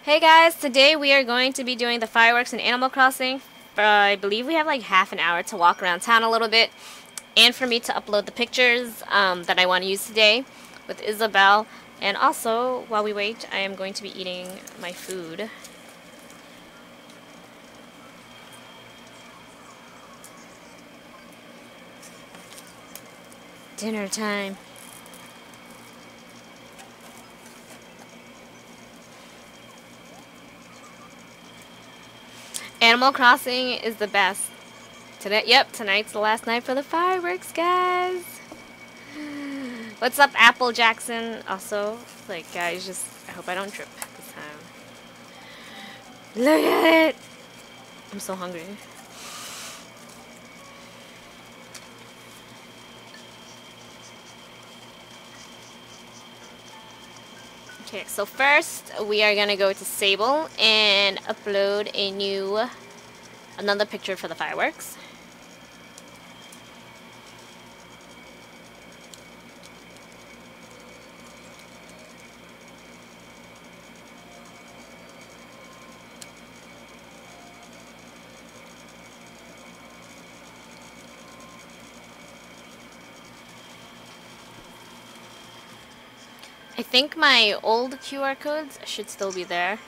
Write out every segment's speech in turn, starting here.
Hey guys, today we are going to be doing the fireworks in Animal Crossing. I believe we have like half an hour to walk around town a little bit and for me to upload the pictures that I want to use today with Isabel. And also, while we wait, I am going to be eating my food. Dinner time. Animal Crossing is the best. Tonight's the last night for the fireworks, guys. What's up, Apple Jackson? Also, like, guys, I hope I don't trip this time. Look at it! I'm so hungry. Okay, so first we are gonna go to Sable and upload another picture for the fireworks. I think my old QR codes should still be there.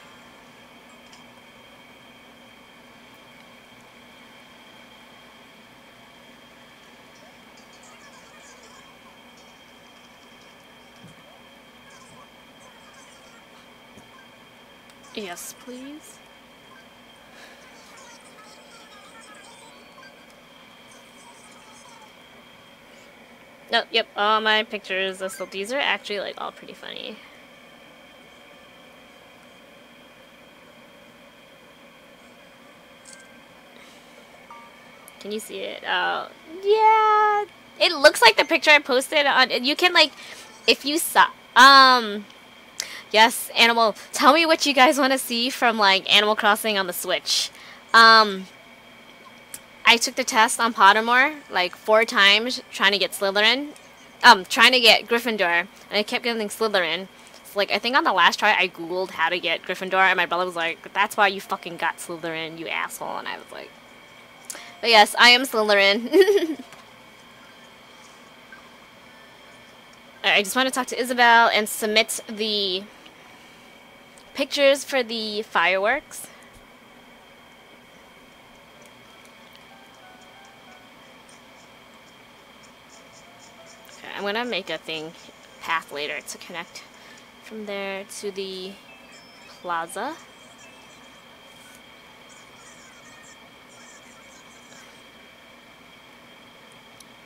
Yes, please. No, yep, all my pictures, so these are actually like all pretty funny. Can you see it? Oh, yeah. It looks like the picture I posted on. You can like, if you saw. Yes, Animal. Tell me what you guys want to see from like Animal Crossing on the Switch. I took the test on Pottermore like 4 times trying to get Slytherin. Trying to get Gryffindor, and I kept getting Slytherin. So, like, I think on the last try I googled how to get Gryffindor, and my brother was like, "That's why you fucking got Slytherin, you asshole." And I was like, "But yes, I am Slytherin." I just want to talk to Isabel and submit the pictures for the fireworks. I'm gonna make a path later to connect from there to the plaza.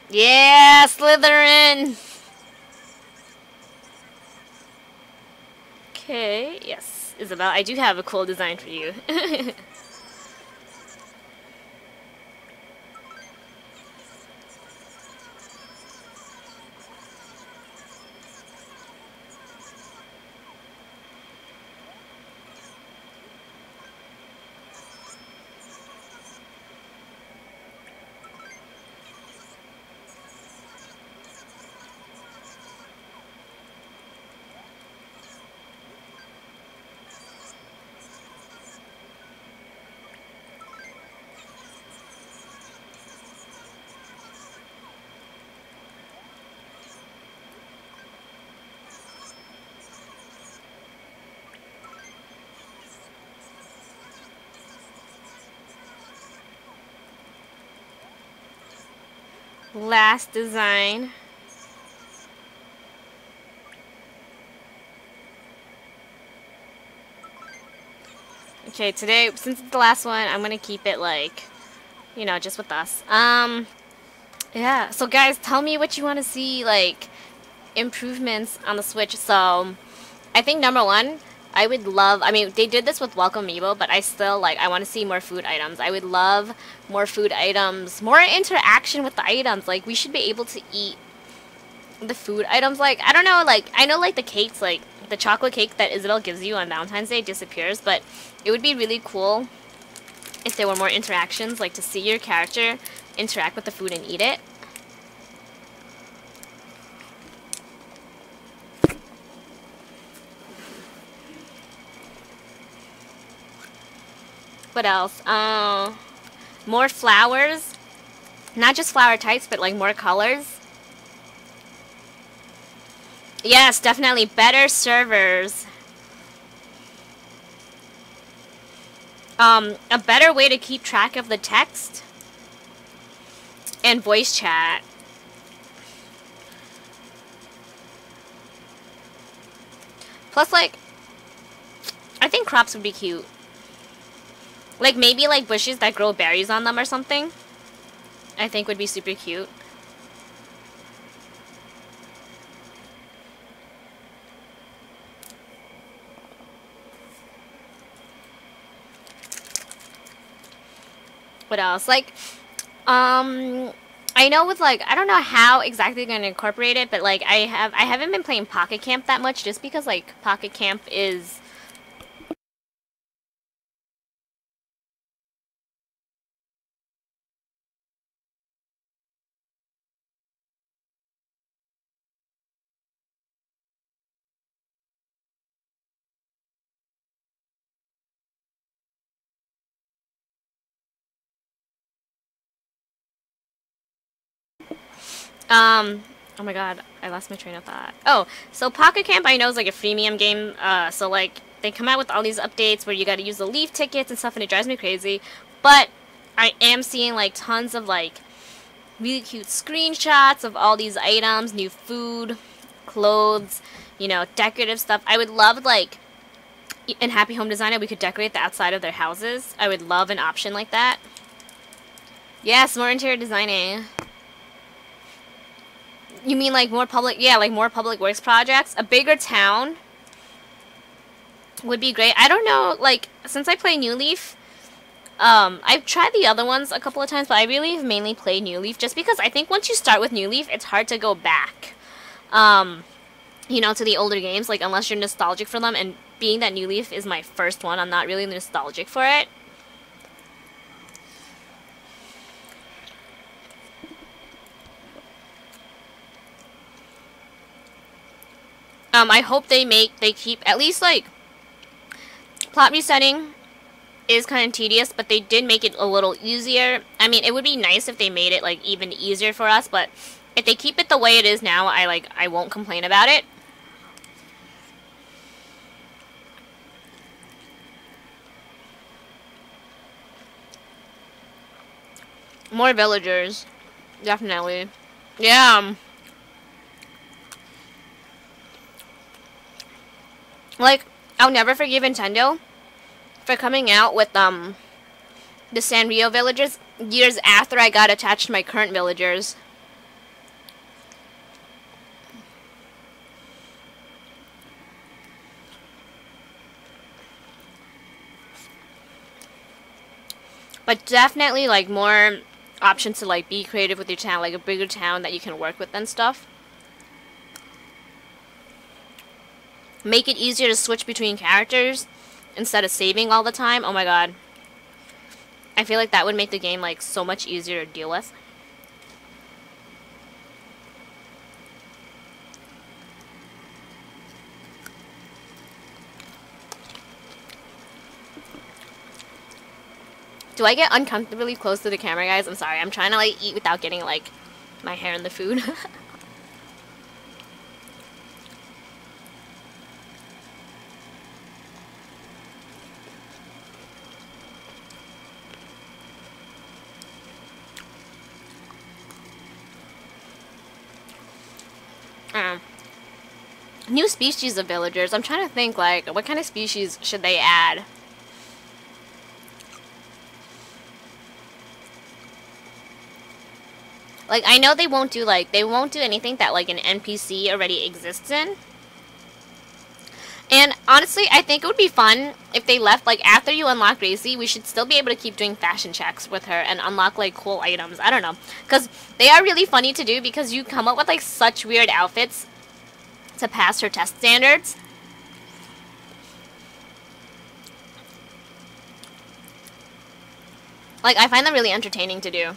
Yeah, Slytherin! Okay, yes, Isabel, I do have a cool design for you. Last design. Okay, today, since it's the last one, I'm gonna keep it like, you know, just with us. Yeah, so guys, tell me what you want to see, like, improvements on the Switch. So, I think number one, I would love, I mean, they did this with Welcome Amiibo, but I still, like, I want to see more food items. I would love more food items, more interaction with the items. Like, we should be able to eat the food items. Like, I don't know, like, I know, like, the cakes, like, the chocolate cake that Isabel gives you on Valentine's Day disappears, but it would be really cool if there were more interactions, like, to see your character interact with the food and eat it. What else? More flowers. Not just flower types, but like more colors. Yes, definitely better servers. A better way to keep track of the text. And voice chat. Plus, like, I think crops would be cute. Like, maybe, like, bushes that grow berries on them or something. I think would be super cute. What else? Like, I know with, like, I don't know how exactly they're gonna incorporate it, but, like, I haven't been playing Pocket Camp that much just because, like, Pocket Camp is... oh my god, I lost my train of thought. Oh, so Pocket Camp I know is like a freemium game, so like, they come out with all these updates where you gotta use the leaf tickets and stuff and it drives me crazy, but I am seeing like tons of like really cute screenshots of all these items, new food, clothes, you know, decorative stuff. I would love like, in Happy Home Designer we could decorate the outside of their houses. I would love an option like that. Yes, more interior designing. You mean like more public, yeah, like more public works projects? A bigger town would be great. I don't know, like, since I play New Leaf, I've tried the other ones a couple of times, but I really have mainly played New Leaf just because I think once you start with New Leaf, it's hard to go back, you know, to the older games, like, unless you're nostalgic for them, and being that New Leaf is my first one, I'm not really nostalgic for it. I hope they keep, at least, like, plot resetting is kind of tedious, but they did make it a little easier. I mean, it would be nice if they made it, like, even easier for us, but if they keep it the way it is now, I won't complain about it. More villagers. Definitely. Yeah. Like, I'll never forgive Nintendo for coming out with, the Sanrio villagers years after I got attached to my current villagers. But definitely, like, more options to, like, be creative with your town, like a bigger town that you can work with and stuff. Make it easier to switch between characters instead of saving all the time. Oh my god. I feel like that would make the game, like, so much easier to deal with. Do I get uncomfortably close to the camera, guys? I'm sorry. I'm trying to, like, eat without getting, like, my hair in the food. New species of villagers. I'm trying to think, like, what kind of species should they add? Like, I know they won't do anything that, like, an NPC already exists in. And, honestly, I think it would be fun if they left, like, after you unlock Gracie, we should still be able to keep doing fashion checks with her and unlock, like, cool items. I don't know. Because they are really funny to do because you come up with, like, such weird outfits to pass her test standards. Like, I find them really entertaining to do.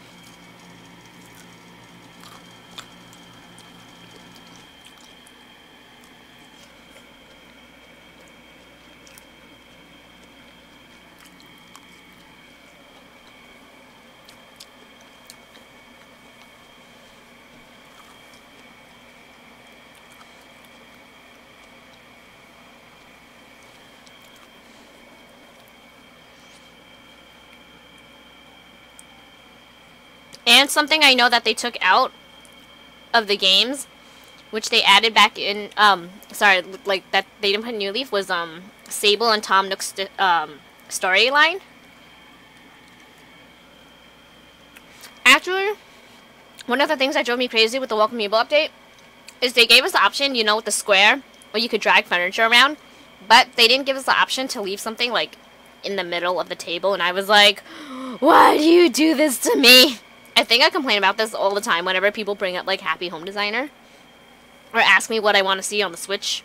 And something I know that they took out of the games, which they added back in, sorry, like, that they didn't put in New Leaf, was, Sable and Tom Nook's, storyline. Actually, one of the things that drove me crazy with the Welcome Amiibo update is they gave us the option, you know, with the square, where you could drag furniture around, but they didn't give us the option to leave something, like, in the middle of the table, and I was like, why do you do this to me? I think I complain about this all the time whenever people bring up, like, Happy Home Designer, or ask me what I want to see on the Switch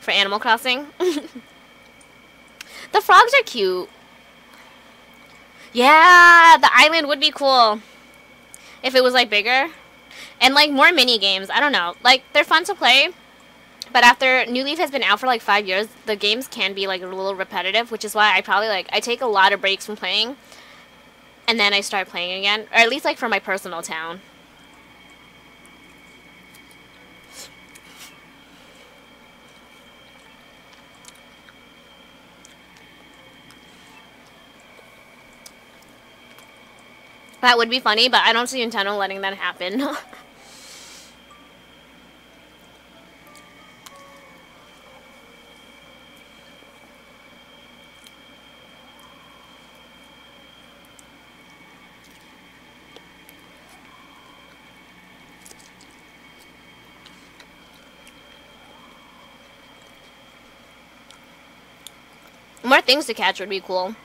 for Animal Crossing. The frogs are cute. Yeah, the island would be cool if it was, like, bigger. And, like, more mini games. I don't know. Like, they're fun to play. But after New Leaf has been out for, like, 5 years, the games can be, like, a little repetitive. Which is why I probably, like, I take a lot of breaks from playing. And then I start playing again. Or at least, like, for my personal town. That would be funny, but I don't see Nintendo letting that happen. More things to catch would be cool.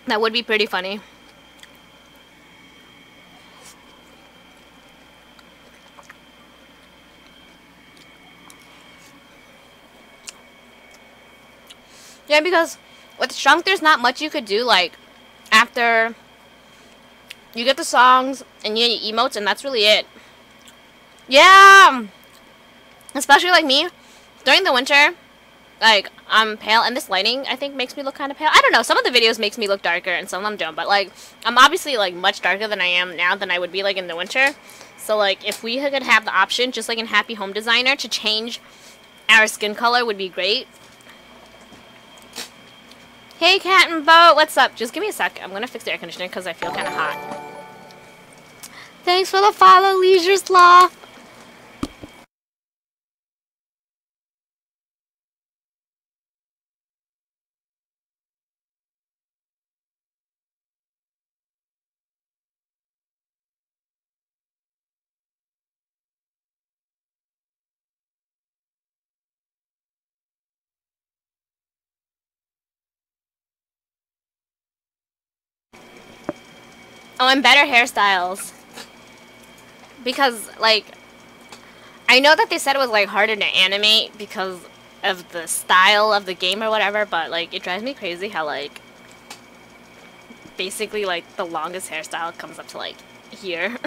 That would be pretty funny. Yeah, because with Shrunk, there's not much you could do, like, after you get the songs and you get your emotes, and that's really it. Yeah! Especially, like, me, during the winter, like, I'm pale, and this lighting, I think, makes me look kind of pale. I don't know, some of the videos makes me look darker, and some of them don't, but, like, I'm obviously, like, much darker than I am now than I would be, like, in the winter. So, like, if we could have the option, just like in Happy Home Designer, to change our skin color would be great. Hey, Cat and Boat, what's up? Just give me a sec. I'm gonna fix the air conditioning because I feel kind of hot. Thanks for the follow, Leisure Sloth. Oh, and better hairstyles. Because, like, I know that they said it was, like, harder to animate because of the style of the game or whatever, but, like, it drives me crazy how, like, basically, like, the longest hairstyle comes up to, like, here.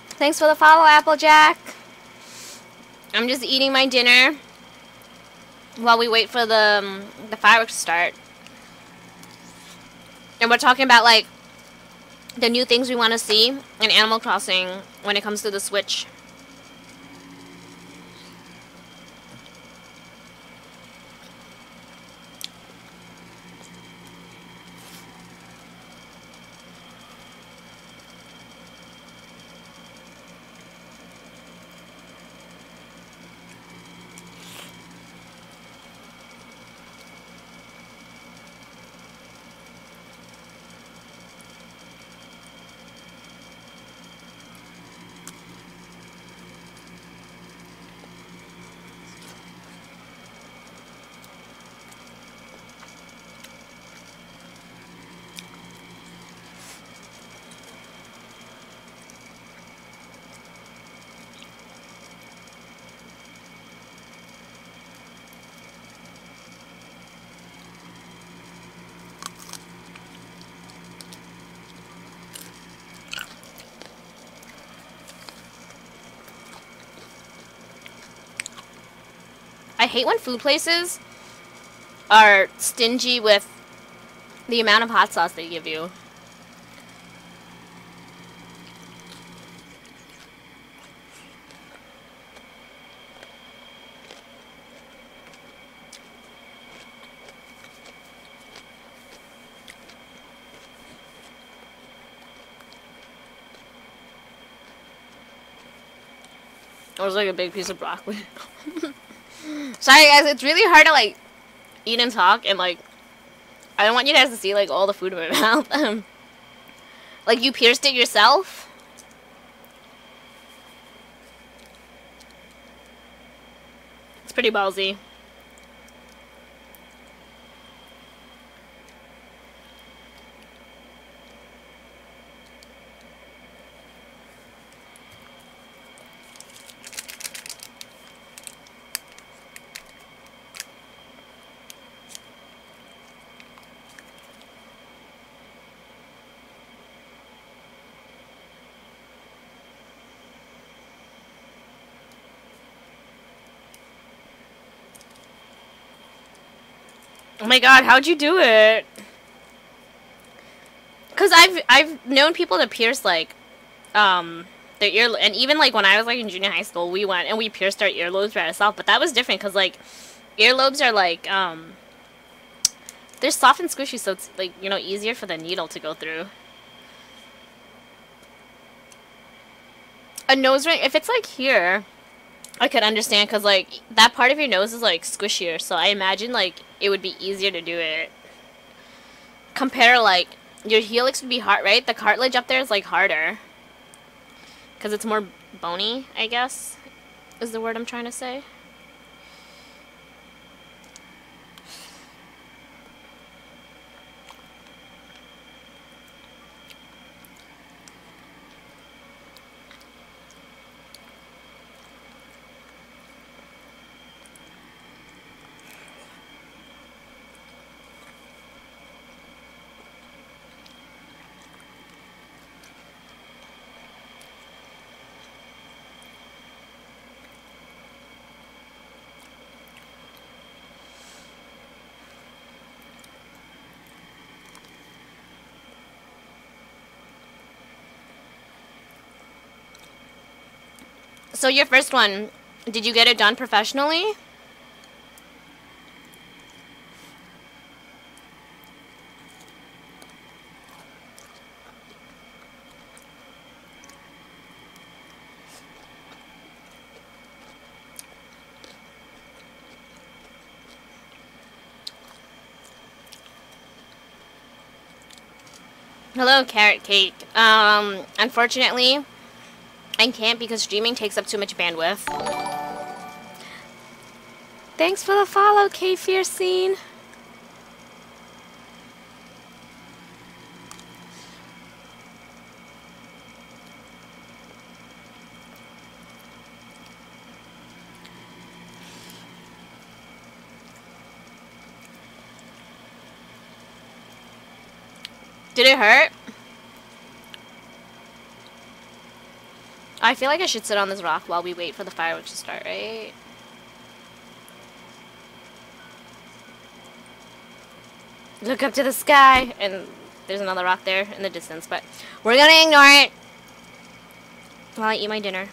Thanks for the follow, Applejack. I'm just eating my dinner while we wait for the fireworks to start. And we're talking about, like, the new things we want to see in Animal Crossing when it comes to the Switch. I hate when food places are stingy with the amount of hot sauce they give you. It was like a big piece of broccoli. Sorry guys, it's really hard to like eat and talk, and like I don't want you guys to see like all the food in my mouth. Like you pierced it yourself? It's pretty ballsy. Oh my god, how'd you do it? Cause I've known people to pierce like their ear, and even like when I was like in junior high school, we went and we pierced our earlobes by ourselves, but that was different because like earlobes are like they're soft and squishy, so it's like, you know, easier for the needle to go through. A nose ring, if it's like here, I could understand because like that part of your nose is like squishier, so I imagine like it would be easier to do it. Compare like your helix would be hard, right? The cartilage up there is like harder because it's more bony, I guess, is the word I'm trying to say. So your first one, did you get it done professionally? Hello, Carrot Cake. Unfortunately, I can't because streaming takes up too much bandwidth. Thanks for the follow, K-Fiercene. Did it hurt? I feel like I should sit on this rock while we wait for the fireworks to start, right? Look up to the sky, and there's another rock there in the distance, but we're gonna ignore it while I eat my dinner.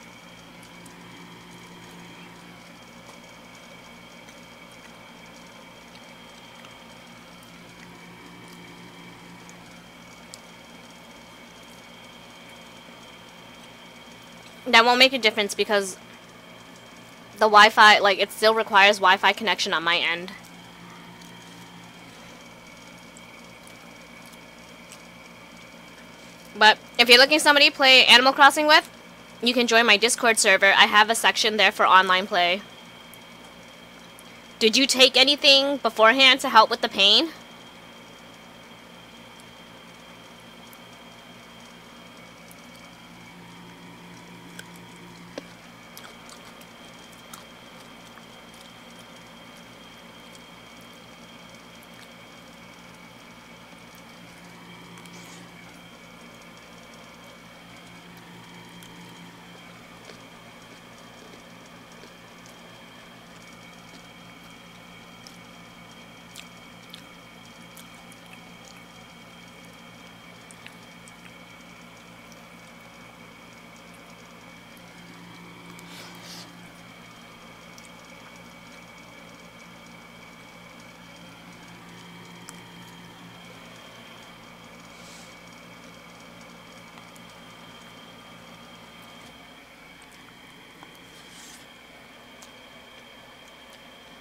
That won't make a difference because the Wi-Fi, like, it still requires Wi-Fi connection on my end. But if you're looking for somebody to play Animal Crossing with, you can join my Discord server. I have a section there for online play. Did you take anything beforehand to help with the pain?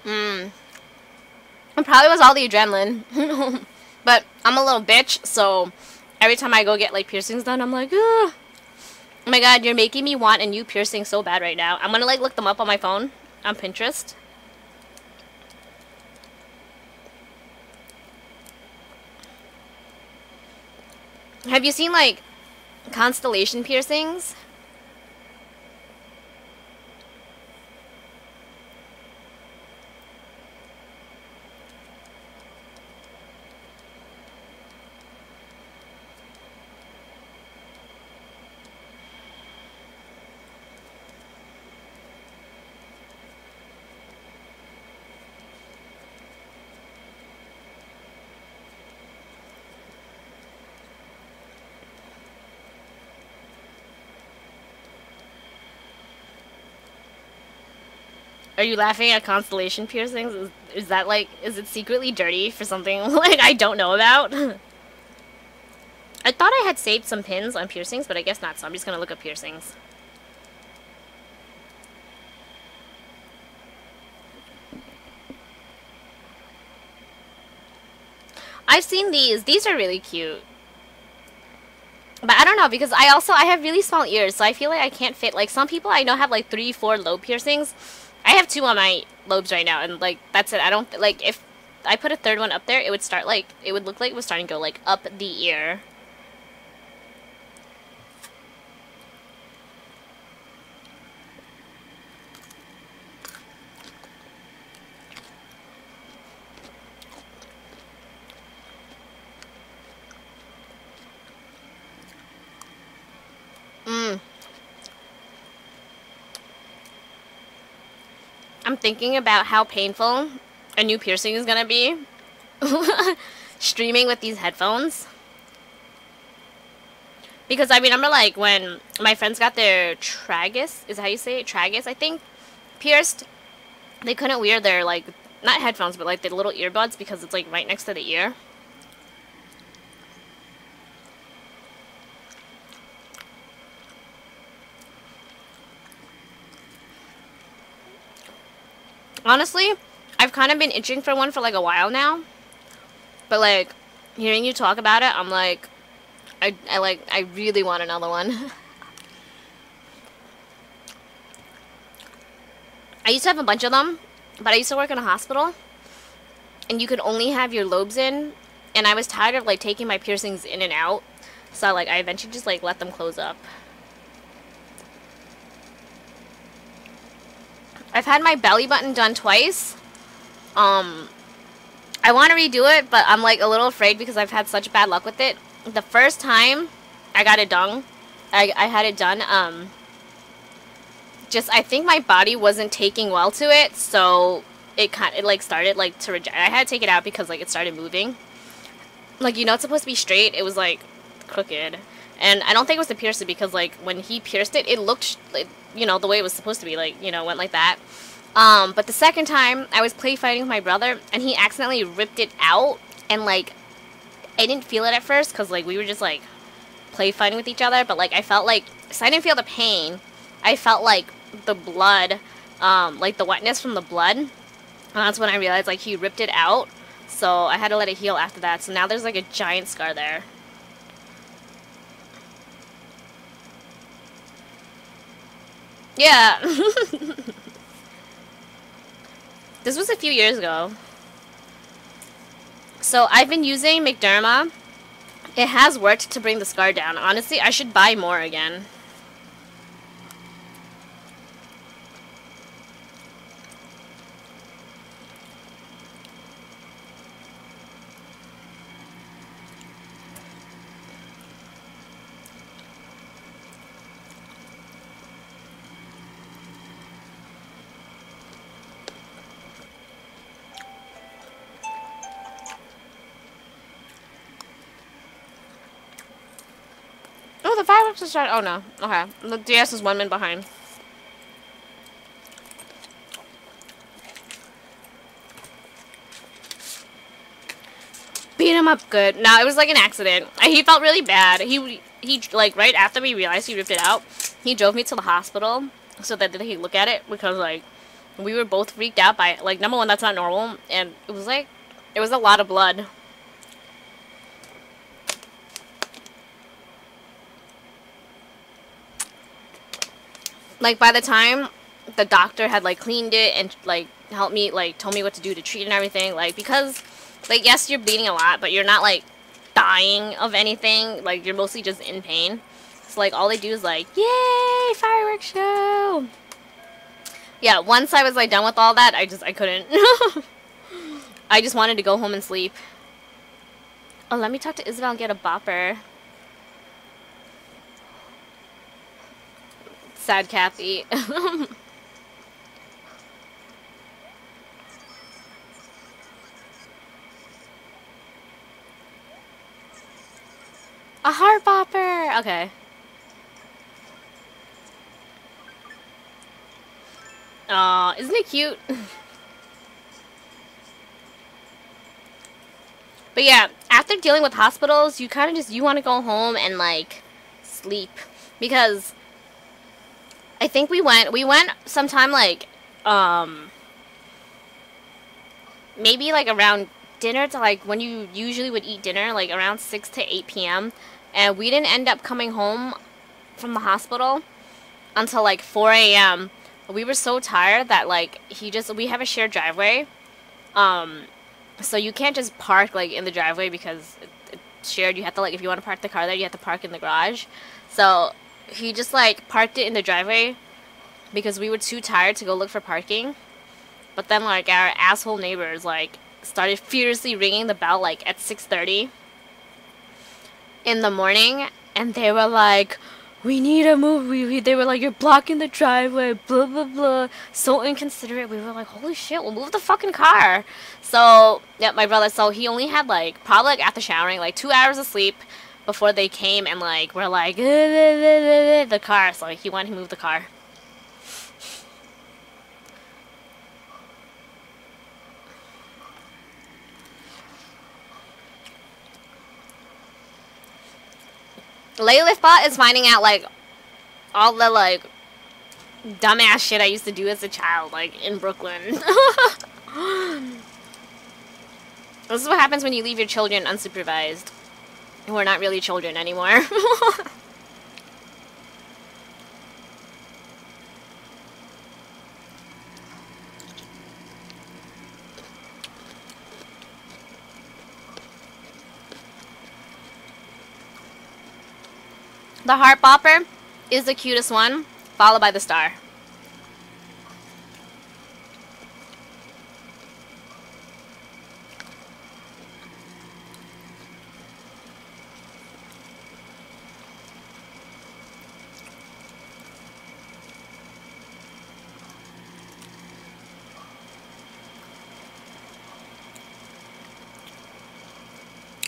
It probably was all the adrenaline. But I'm a little bitch, so every time I go get like piercings done, I'm like, ugh. Oh my god, you're making me want a new piercing so bad right now. I'm gonna like look them up on my phone on Pinterest. Have you seen like constellation piercings? Are you laughing at constellation piercings? Is that like, is it secretly dirty for something like I don't know about? I thought I had saved some pins on piercings, but I guess not, so I'm just gonna look up piercings. I've seen these. These are really cute. But I don't know, because I have really small ears, so I feel like I can't fit, like, some people I know have, like, 3, 4 lobe piercings. I have 2 on my lobes right now, and, like, that's it. I don't, like, if I put a 3rd one up there, it would start, like, it would look like it was starting to go, like, up the ear. I'm thinking about how painful a new piercing is gonna be. Streaming with these headphones. Because I remember like when my friends got their tragus, is that how you say it? Tragus, I think, pierced. They couldn't wear their like, not headphones, but like the little earbuds because it's like right next to the ear. Honestly, I've kind of been itching for one for like a while now. But like, hearing you talk about it, I'm like, I really want another one. I used to have a bunch of them, but I used to work in a hospital. And you could only have your lobes in. And I was tired of like taking my piercings in and out. So like, I eventually just like let them close up. I've had my belly button done twice. I want to redo it, but I'm like a little afraid because I've had such bad luck with it. The first time I got it done, I had it done, just I think my body wasn't taking well to it, so it like started like to reject. I had to take it out because like it started moving. Like, you know, it's supposed to be straight. It was like crooked. And I don't think it was the piercer because like when he pierced it, it looked like, you know, the way it was supposed to be, like, you know, went like that. But the second time, I was play fighting with my brother, and he accidentally ripped it out, and, like, I didn't feel it at first, because, like, we were just, like, play fighting with each other, but, like, I felt like, so I didn't feel the pain, I felt, like, the blood, like, the wetness from the blood, and that's when I realized, like, he ripped it out, so I had to let it heal after that, so now there's, like, a giant scar there. Yeah. This was a few years ago. So I've been using McDermott. It has worked to bring the scar down. Honestly, I should buy more again. Oh, the fireworks are starting. Oh, no. Okay. The DS is 1 minute behind. Beat him up good. No, it was like an accident. He felt really bad. He like, right after we realized he ripped it out, he drove me to the hospital so that he could look at it because, like, We were both freaked out by it. Like, number one, that's not normal, and it was like, it was a lot of blood. Like, by the time the doctor had, like, cleaned it and, like, helped me, like, told me what to do to treat and everything, like, because, like, yes, you're bleeding a lot, but you're not, like, dying of anything. Like, you're mostly just in pain. So, like, all they do is, like, yay, fireworks show! Yeah, once I was, like, done with all that, I couldn't. I just wanted to go home and sleep. Oh, let me talk to Isabel and get a bopper. Sad Kathy. A heart bopper! Okay. Aw, isn't it cute? But yeah, after dealing with hospitals, you kind of just, you want to go home and, like, sleep. Because I think we went sometime, like, maybe, like, around dinner to, like, when you usually would eat dinner, like, around 6 to 8 p.m. And we didn't end up coming home from the hospital until, like, 4 a.m. We were so tired that, like, we have a shared driveway. So you can't just park, like, in the driveway because it's shared. You have to, like, if you want to park the car there, you have to park in the garage. So he just, like, parked it in the driveway because we were too tired to go look for parking. But then, like, our asshole neighbors, like, started furiously ringing the bell, like, at 6:30 in the morning. And they were like, we need to move. They were like, you're blocking the driveway, blah, blah, blah. So inconsiderate. We were like, holy shit, we'll move the fucking car. So, yeah, my brother, so he only had, like, probably, like, after showering, like, 2 hours of sleep before they came and, like, we're like, the car. So he wanted to move the car. Layliftbot is finding out, like, all the, like, dumbass shit I used to do as a child, like, in Brooklyn. This is what happens when you leave your children unsupervised. Who are not really children anymore. The heart bopper is the cutest one, followed by the star.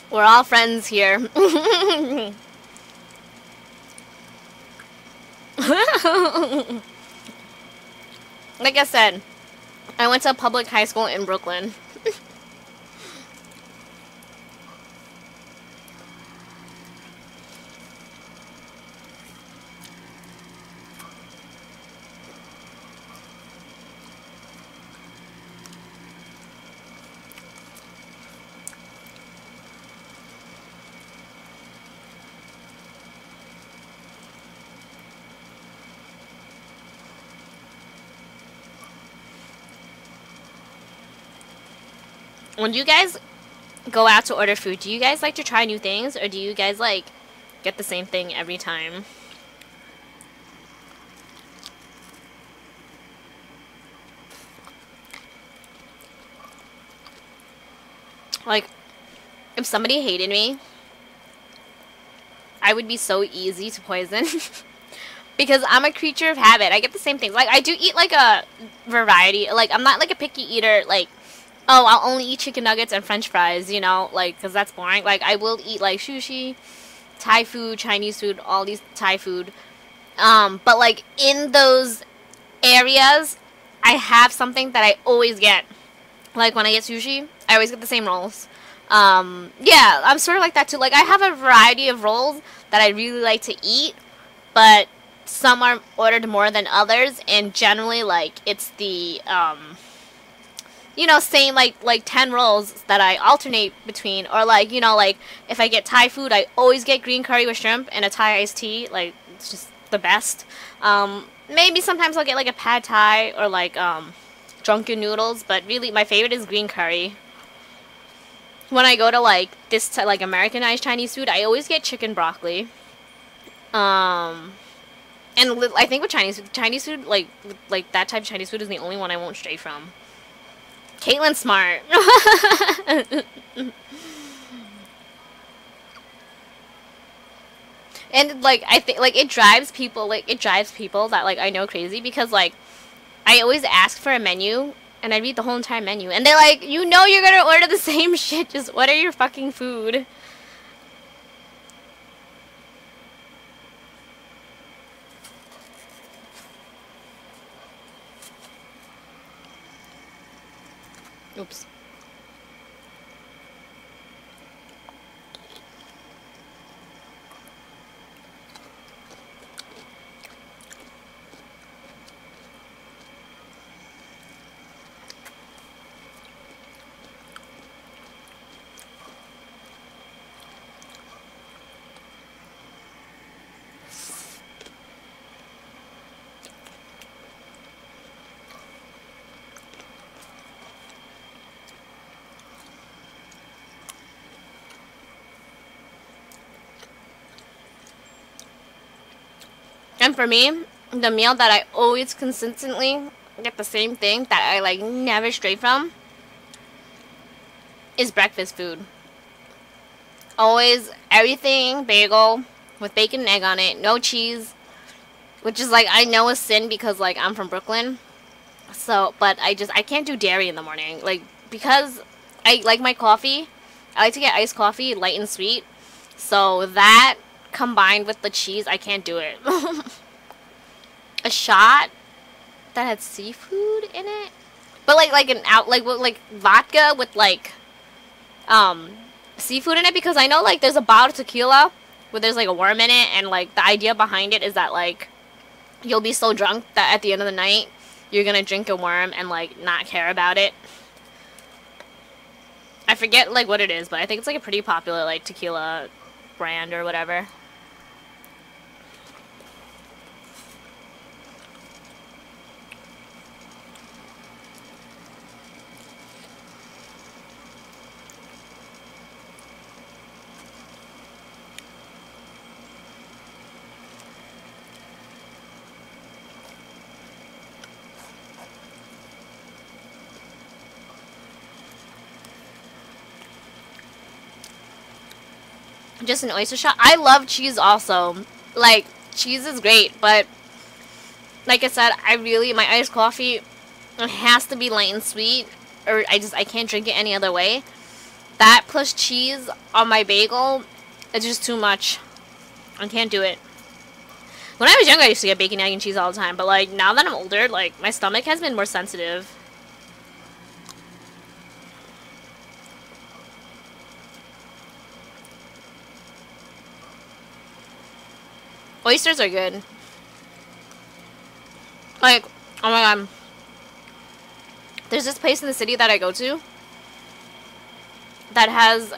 We're all friends here. Like I said, I went to a public high school in Brooklyn. When you guys go out to order food, do you guys like to try new things, or do you guys, like, get the same thing every time? Like, if somebody hated me, I would be so easy to poison. Because I'm a creature of habit. I get the same things. Like, I do eat, like, a variety. Like, I'm not, like, a picky eater, like, oh, I'll only eat chicken nuggets and french fries, you know, like, because that's boring. Like, I will eat, like, sushi, Thai food, Chinese food, all these Thai food. But, like, in those areas, I have something that I always get. Like, when I get sushi, I always get the same rolls. Yeah, I'm sort of like that, too. Like, I have a variety of rolls that I really like to eat, but some are ordered more than others, and generally, like, it's the, you know, same, like 10 rolls that I alternate between, or, like, you know, like, if I get Thai food, I always get green curry with shrimp and a Thai iced tea. Like, it's just the best. Maybe sometimes I'll get, like, a pad Thai, or, like, drunken noodles, but really, my favorite is green curry. When I go to, like, this, like, Americanized Chinese food, I always get chicken broccoli. And I think with Chinese food, like that type of Chinese food is the only one I won't stray from. Caitlin's smart. And, like, I think, like, it drives people that, like, I know crazy, because, like, I always ask for a menu, and I read the whole entire menu, and they're like, you know you're gonna order the same shit, just order your fucking food. Oops. And for me, the meal that I always consistently get the same thing that I, like, never stray from is breakfast food. Always everything bagel with bacon and egg on it, no cheese, which is, like, I know a sin because, like, I'm from Brooklyn. So, but I can't do dairy in the morning, like, because I like my coffee. I like to get iced coffee, light and sweet. So that combined with the cheese, I can't do it. A shot that had seafood in it, but like vodka with, like, seafood in it, because I know, like, there's a bottle of tequila where there's, like, a worm in it, and, like, the idea behind it is that, like, you'll be so drunk that at the end of the night you're gonna drink a worm and, like, not care about it. I forget, like, what it is, but I think it's, like, a pretty popular, like, tequila brand or whatever. Just an oyster shot. I love cheese also. Like, cheese is great, but like I said, my iced coffee, it has to be light and sweet, or I can't drink it any other way. That plus cheese on my bagel, it's just too much. I can't do it. When I was younger, I used to get bacon, egg, and cheese all the time, but, like, now that I'm older, like, my stomach has been more sensitive. Oysters are good. Like, oh my god. There's this place in the city that I go to that has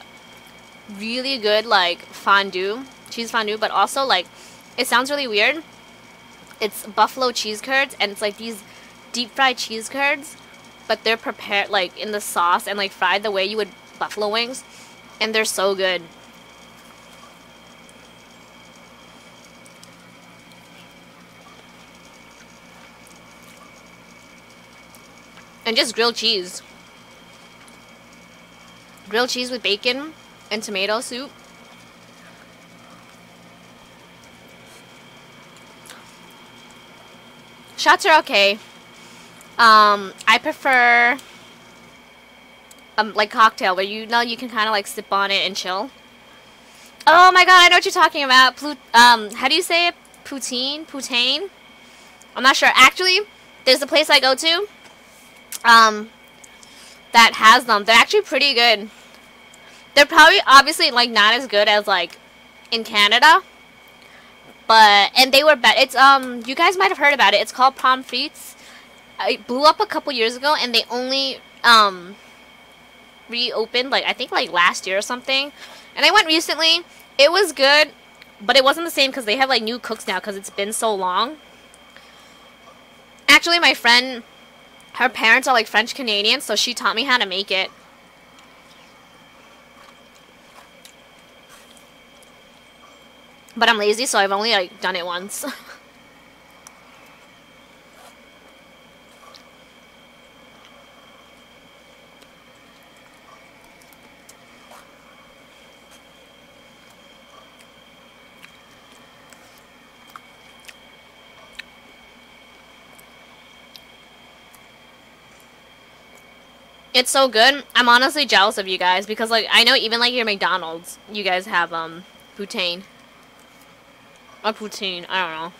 really good, like, fondue, cheese fondue, but also, like, it sounds really weird. It's buffalo cheese curds, and it's, like, these deep fried cheese curds, but they're prepared, like, in the sauce and, like, fried the way you would buffalo wings, and they're so good. And just grilled cheese. Grilled cheese with bacon and tomato soup. Shots are okay. I prefer like cocktail where you know you can kind of like sip on it and chill. Oh my god, I know what you're talking about. How do you say it? Poutine? Poutine? I'm not sure. Actually, there's a place I go to that has them. They're actually pretty good. They're probably obviously like not as good as like in Canada, and they were bad. It's you guys might have heard about it. It's called Pommes Frites. It blew up a couple years ago, and they only reopened like I think like last year or something. And I went recently. It was good, but it wasn't the same because they have like new cooks now because it's been so long. Actually, my friend, her parents are like French Canadian, so she taught me how to make it. But I'm lazy, so I've only like done it once. It's so good. I'm honestly jealous of you guys because like I know even like your McDonald's, you guys have poutine. Or poutine, I don't know.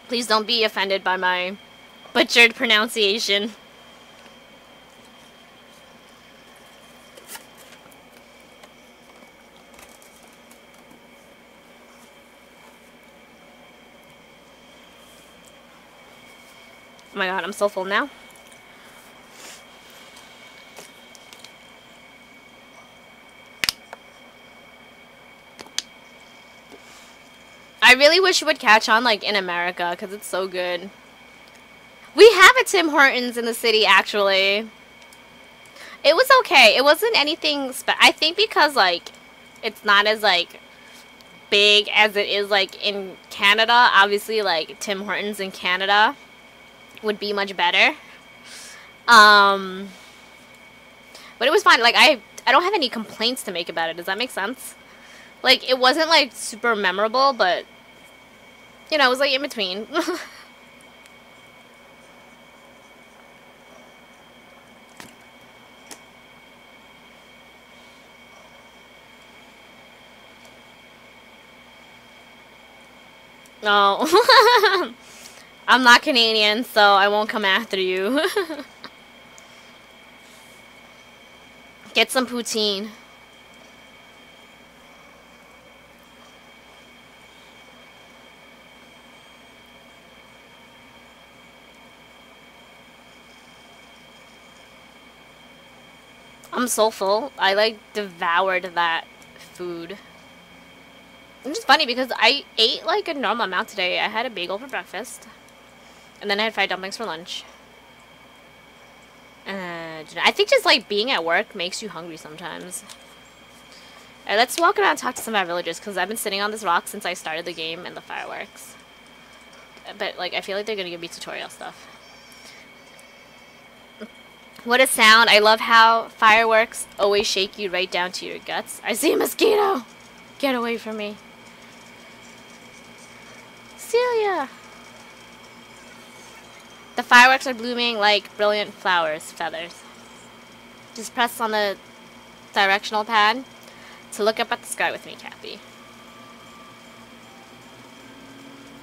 Please don't be offended by my butchered pronunciation. Oh my god, I'm so full now. I really wish it would catch on like in America because it's so good. We have a Tim Hortons in the city actually. It was okay. It wasn't anything I think because like it's not as like big as it is like in Canada. Obviously like Tim Hortons in Canada would be much better. But it was fine. Like I don't have any complaints to make about it. Does that make sense? Like it wasn't like super memorable, but you know, it was like in between. No. I'm not Canadian, so I won't come after you. Get some poutine. I'm so full. I like devoured that food. It's just funny because I ate like a normal amount today. I had a bagel for breakfast. And then I had fried dumplings for lunch. I think just like being at work makes you hungry sometimes. Alright, let's walk around and talk to some of our villagers because I've been sitting on this rock since I started the game and the fireworks. But like I feel like they're gonna give me tutorial stuff. What a sound. I love how fireworks always shake you right down to your guts. I see a mosquito! Get away from me. Celia! The fireworks are blooming like brilliant flowers, feathers. Just press on the directional pad to look up at the sky with me, Kathy.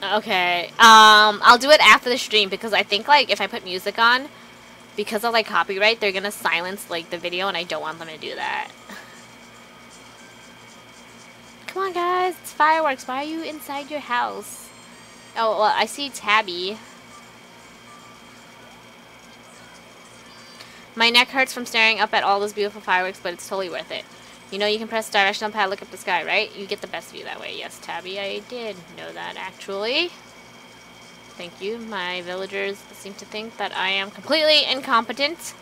Okay, I'll do it after the stream because I think like if I put music on, because of like copyright, they're gonna silence like the video and I don't want them to do that. Come on guys, it's fireworks. Why are you inside your house? Oh, well, I see Tabby. My neck hurts from staring up at all those beautiful fireworks, but it's totally worth it. You know you can press directional pad, look up the sky, right? You get the best view that way. Yes, Tabby, I did know that, actually. Thank you. My villagers seem to think that I am completely incompetent.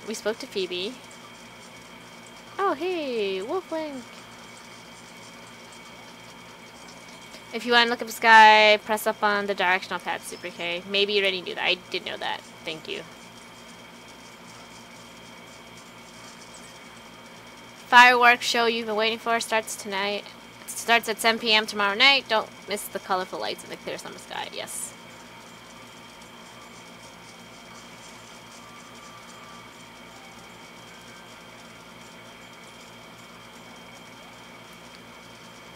We spoke to Phoebe. Oh, hey, Wolflink. If you want to look up the sky, press up on the directional pad, Super K. Maybe you already knew that. I did know that. Thank you. Fireworks show you've been waiting for starts tonight. It starts at 10 p.m. tomorrow night. Don't miss the colorful lights in the clear summer sky. Yes.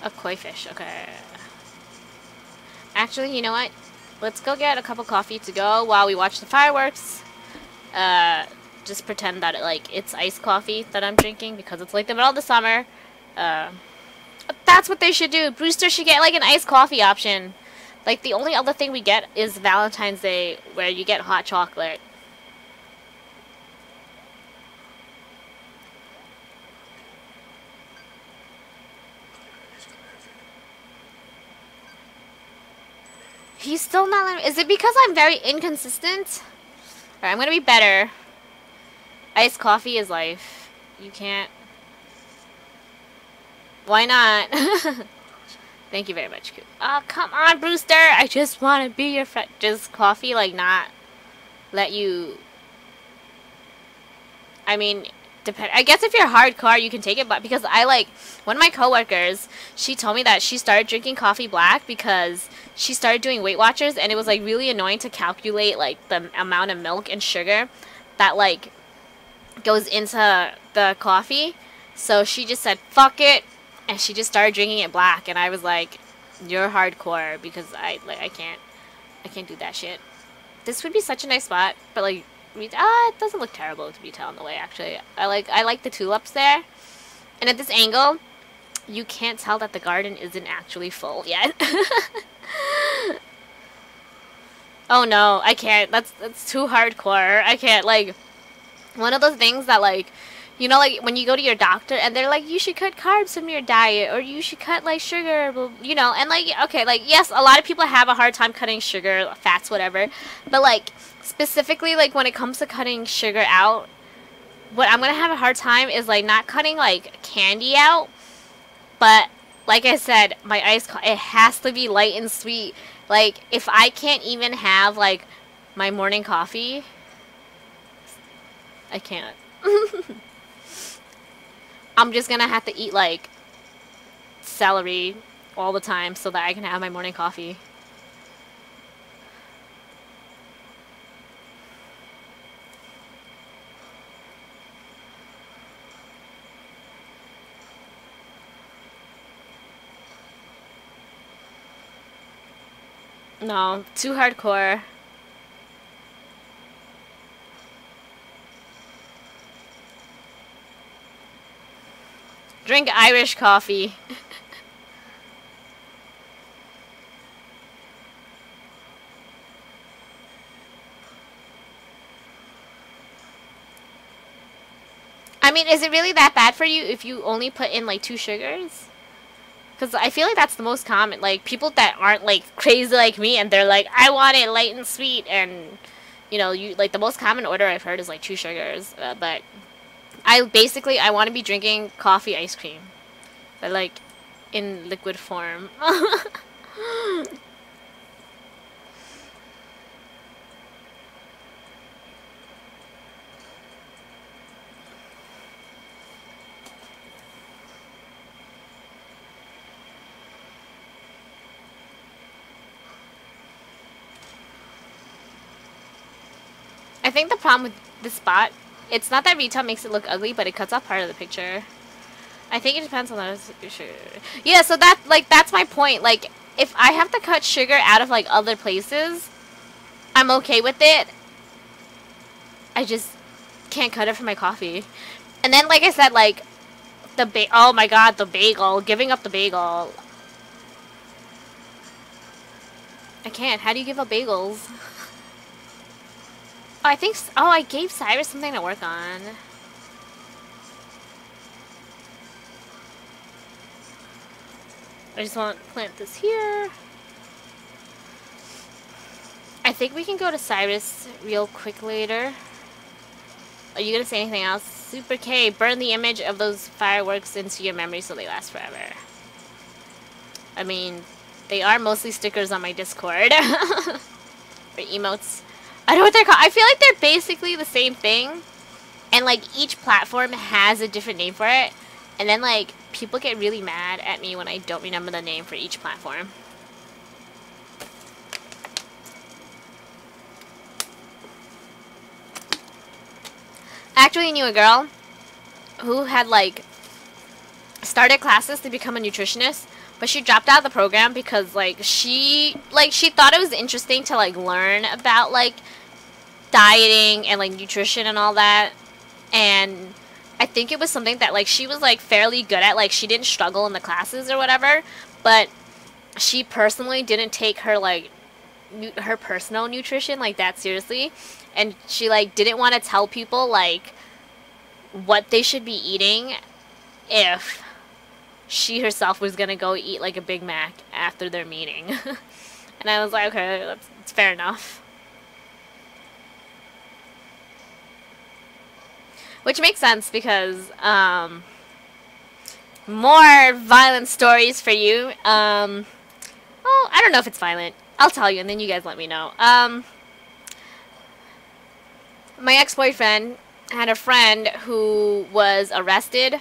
A koi fish. Okay. Actually, you know what? Let's go get a cup of coffee to go while we watch the fireworks. just pretend that it's iced coffee that I'm drinking because it's like the middle of the summer. That's what they should do. Brewster should get like an iced coffee option. Like the only other thing we get is Valentine's Day where you get hot chocolate. He's still not letting me. Is it because I'm very inconsistent? Alright, I'm gonna be better. Iced coffee is life. You can't. Why not? Thank you very much. Oh, come on, Brewster. I just want to be your friend. Does coffee, like, not let you... I mean, depend. I guess if you're hardcore, you can take it, but because one of my coworkers, she told me that she started drinking coffee black because she started doing Weight Watchers, and it was, like, really annoying to calculate, like, the amount of milk and sugar that, like, goes into the coffee. So she just said, fuck it. And she just started drinking it black, and I was like, "You're hardcore," because I can't do that shit. This would be such a nice spot, but like, it doesn't look terrible to be on the way. Actually, I like the tulips there, and at this angle, you can't tell that the garden isn't actually full yet. Oh no, I can't. That's too hardcore. I can't one of those things that you know, like, when you go to your doctor and they're like, you should cut carbs from your diet, or you should cut, like, sugar, you know, and, like, okay, like, yes, a lot of people have a hard time cutting sugar, fats, whatever, but, like, specifically, like, when it comes to cutting sugar out, what I'm gonna have a hard time is, like, not cutting, like, candy out, but, like I said, my it has to be light and sweet. Like, if I can't even have, like, my morning coffee, I can't. I'm just gonna have to eat, like, celery all the time so that I can have my morning coffee. No, too hardcore. Drink Irish coffee. I mean, is it really that bad for you if you only put in, like, 2 sugars? Because I feel like that's the most common. Like, people that aren't, like, crazy like me and they're like, I want it light and sweet. And, you know, the most common order I've heard is, like, 2 sugars. But I want to be drinking coffee ice cream. But, like, in liquid form. I think the problem with this spot, it's not that retail makes it look ugly, but it cuts off part of the picture. I think it depends on the sugar. Yeah, so that's my point. Like, if I have to cut sugar out of, like, other places, I'm okay with it. I just can't cut it from my coffee. And then, like I said, like, oh my god, the bagel. Giving up the bagel. I can't. How do you give up bagels? Oh, I gave Cyrus something to work on. I just want to plant this here. I think we can go to Cyrus real quick later. Are you going to say anything else? Super K, burn the image of those fireworks into your memory so they last forever. I mean, they are mostly stickers on my Discord. Or emotes. I don't know what they're called. I feel like they're basically the same thing. And, like, each platform has a different name for it. And then, like, people get really mad at me when I don't remember the name for each platform. I actually knew a girl who had, like, started classes to become a nutritionist, but she dropped out of the program because, like, she thought it was interesting to, like, learn about, like, dieting and like nutrition and all that, and I think it was something that like she was like fairly good at. Like she didn't struggle in the classes or whatever, but she personally didn't take her like her personal nutrition like that seriously, and she like didn't want to tell people like what they should be eating if she herself was gonna go eat like a Big Mac after their meeting. And I was like, okay, that's fair enough. Which makes sense because more violent stories for you. Oh, I don't know if it's violent. I'll tell you and then you guys let me know. My ex-boyfriend had a friend who was arrested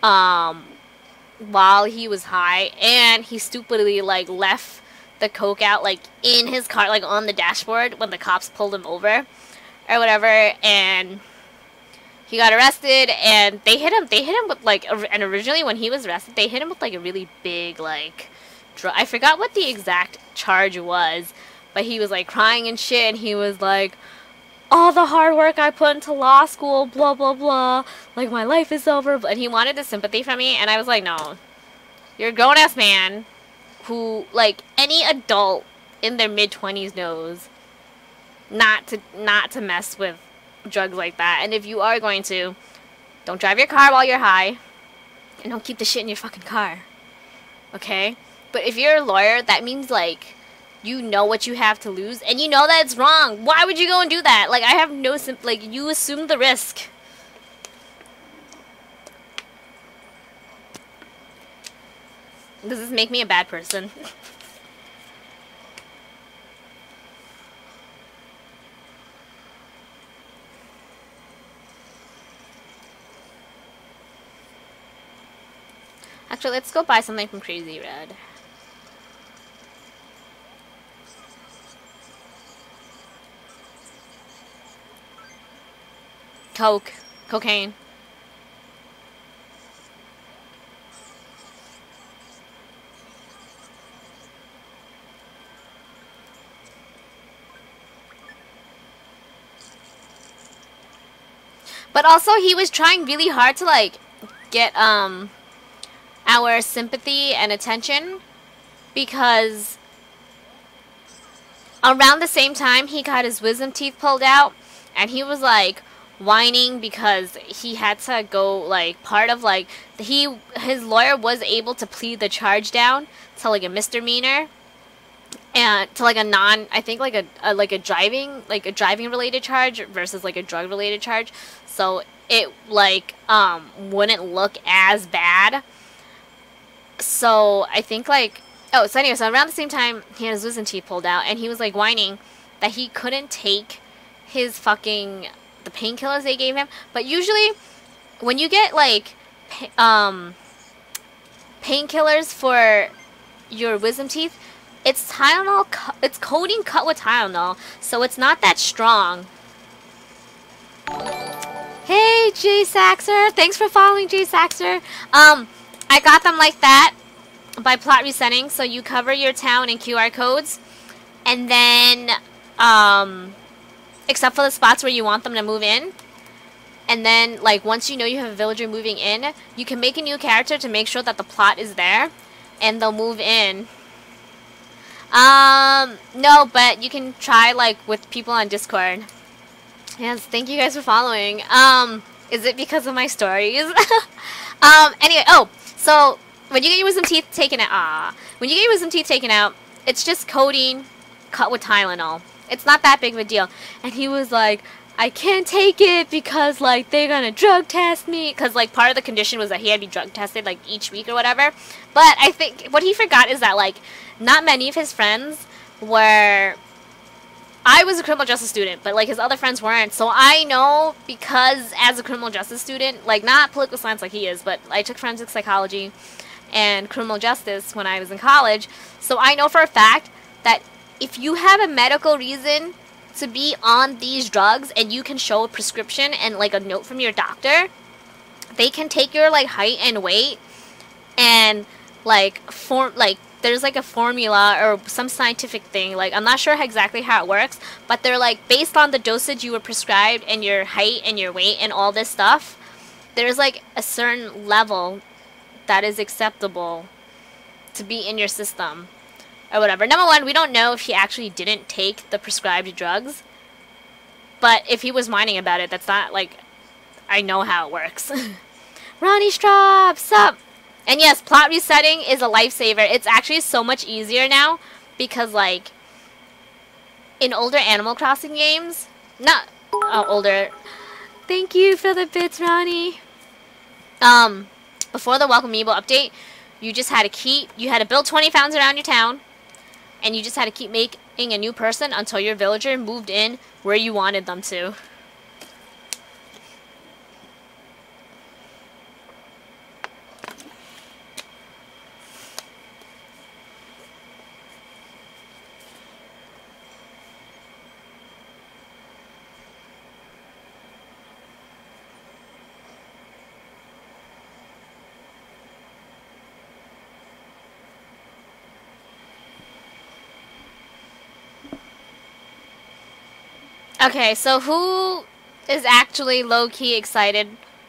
while he was high, and he stupidly like left the coke out like in his car, like on the dashboard when the cops pulled him over or whatever, and he got arrested and they hit him with like and originally when he was arrested they hit him with like a really big like I forgot what the exact charge was, but he was like crying and shit, and he was like, all the hard work I put into law school, blah, blah, blah, like, my life is over, and he wanted the sympathy from me, and I was like, no, you're a grown-ass man who, like, any adult in their mid-20s knows not to mess with drugs like that, and if you are going to, don't drive your car while you're high, and don't keep the shit in your fucking car, okay? But if you're a lawyer, that means, like, you know what you have to lose, and you know that it's wrong. Why would you go and do that? Like, I have no like, you assume the risk. Does this make me a bad person? Actually, let's go buy something from Crazy Red. Coke. Cocaine. But also, he was trying really hard to, like, get, our sympathy and attention, because around the same time he got his wisdom teeth pulled out, and he was, like, whining because he had to go, like, part of, like, his lawyer was able to plead the charge down to, like, a misdemeanor, and to, like, a I think, like, a driving related charge versus, like, a drug related charge, so it, like, wouldn't look as bad. So I think, like, oh, so anyway, so around the same time he had his wisdom teeth pulled out, and he was, like, whining that he couldn't take his fucking the painkillers they gave him. But usually when you get, like, painkillers for your wisdom teeth, it's Tylenol, it's codeine cut with Tylenol, so it's not that strong. Hey, Jay Saxer, thanks for following, Jay Saxer. I got them like that by plot resetting, so you cover your town in QR codes, and then except for the spots where you want them to move in. And then, like, once you know you have a villager moving in, you can make a new character to make sure that the plot is there, and they'll move in. No, but you can try, like, with people on Discord. Yes, thank you guys for following. Is it because of my stories? Anyway, oh, so, when you get your wisdom teeth taken out, it's just codeine cut with Tylenol. It's not that big of a deal. And he was like, I can't take it because, like, they're gonna drug test me. Because, like, part of the condition was that he had to be drug tested, like, each week or whatever. But I think what he forgot is that, like, not many of his friends were... I was a criminal justice student, but, like, his other friends weren't. So I know, because as a criminal justice student, like, not political science like he is, but I took forensic psychology and criminal justice when I was in college. So I know for a fact that if you have a medical reason to be on these drugs and you can show a prescription and, like, a note from your doctor, they can take your, like, height and weight and, like, there's like a formula or some scientific thing. Like, I'm not sure exactly how it works, but they're like based on the dosage you were prescribed and your height and your weight and all this stuff. There's like a certain level that is acceptable to be in your system or whatever. Number one, we don't know if he actually didn't take the prescribed drugs, but if he was whining about it, that's not like, I know how it works. Ronnie Straub, sup? And yes, plot resetting is a lifesaver. It's actually so much easier now because, like, in older Animal Crossing games, not older. Thank you for the bits, Ronnie. Before the Welcome Amiibo update, you just had to build 20 fountains around your town, and you just had to keep making a new person until your villager moved in where you wanted them to. Okay, so who is actually low-key excited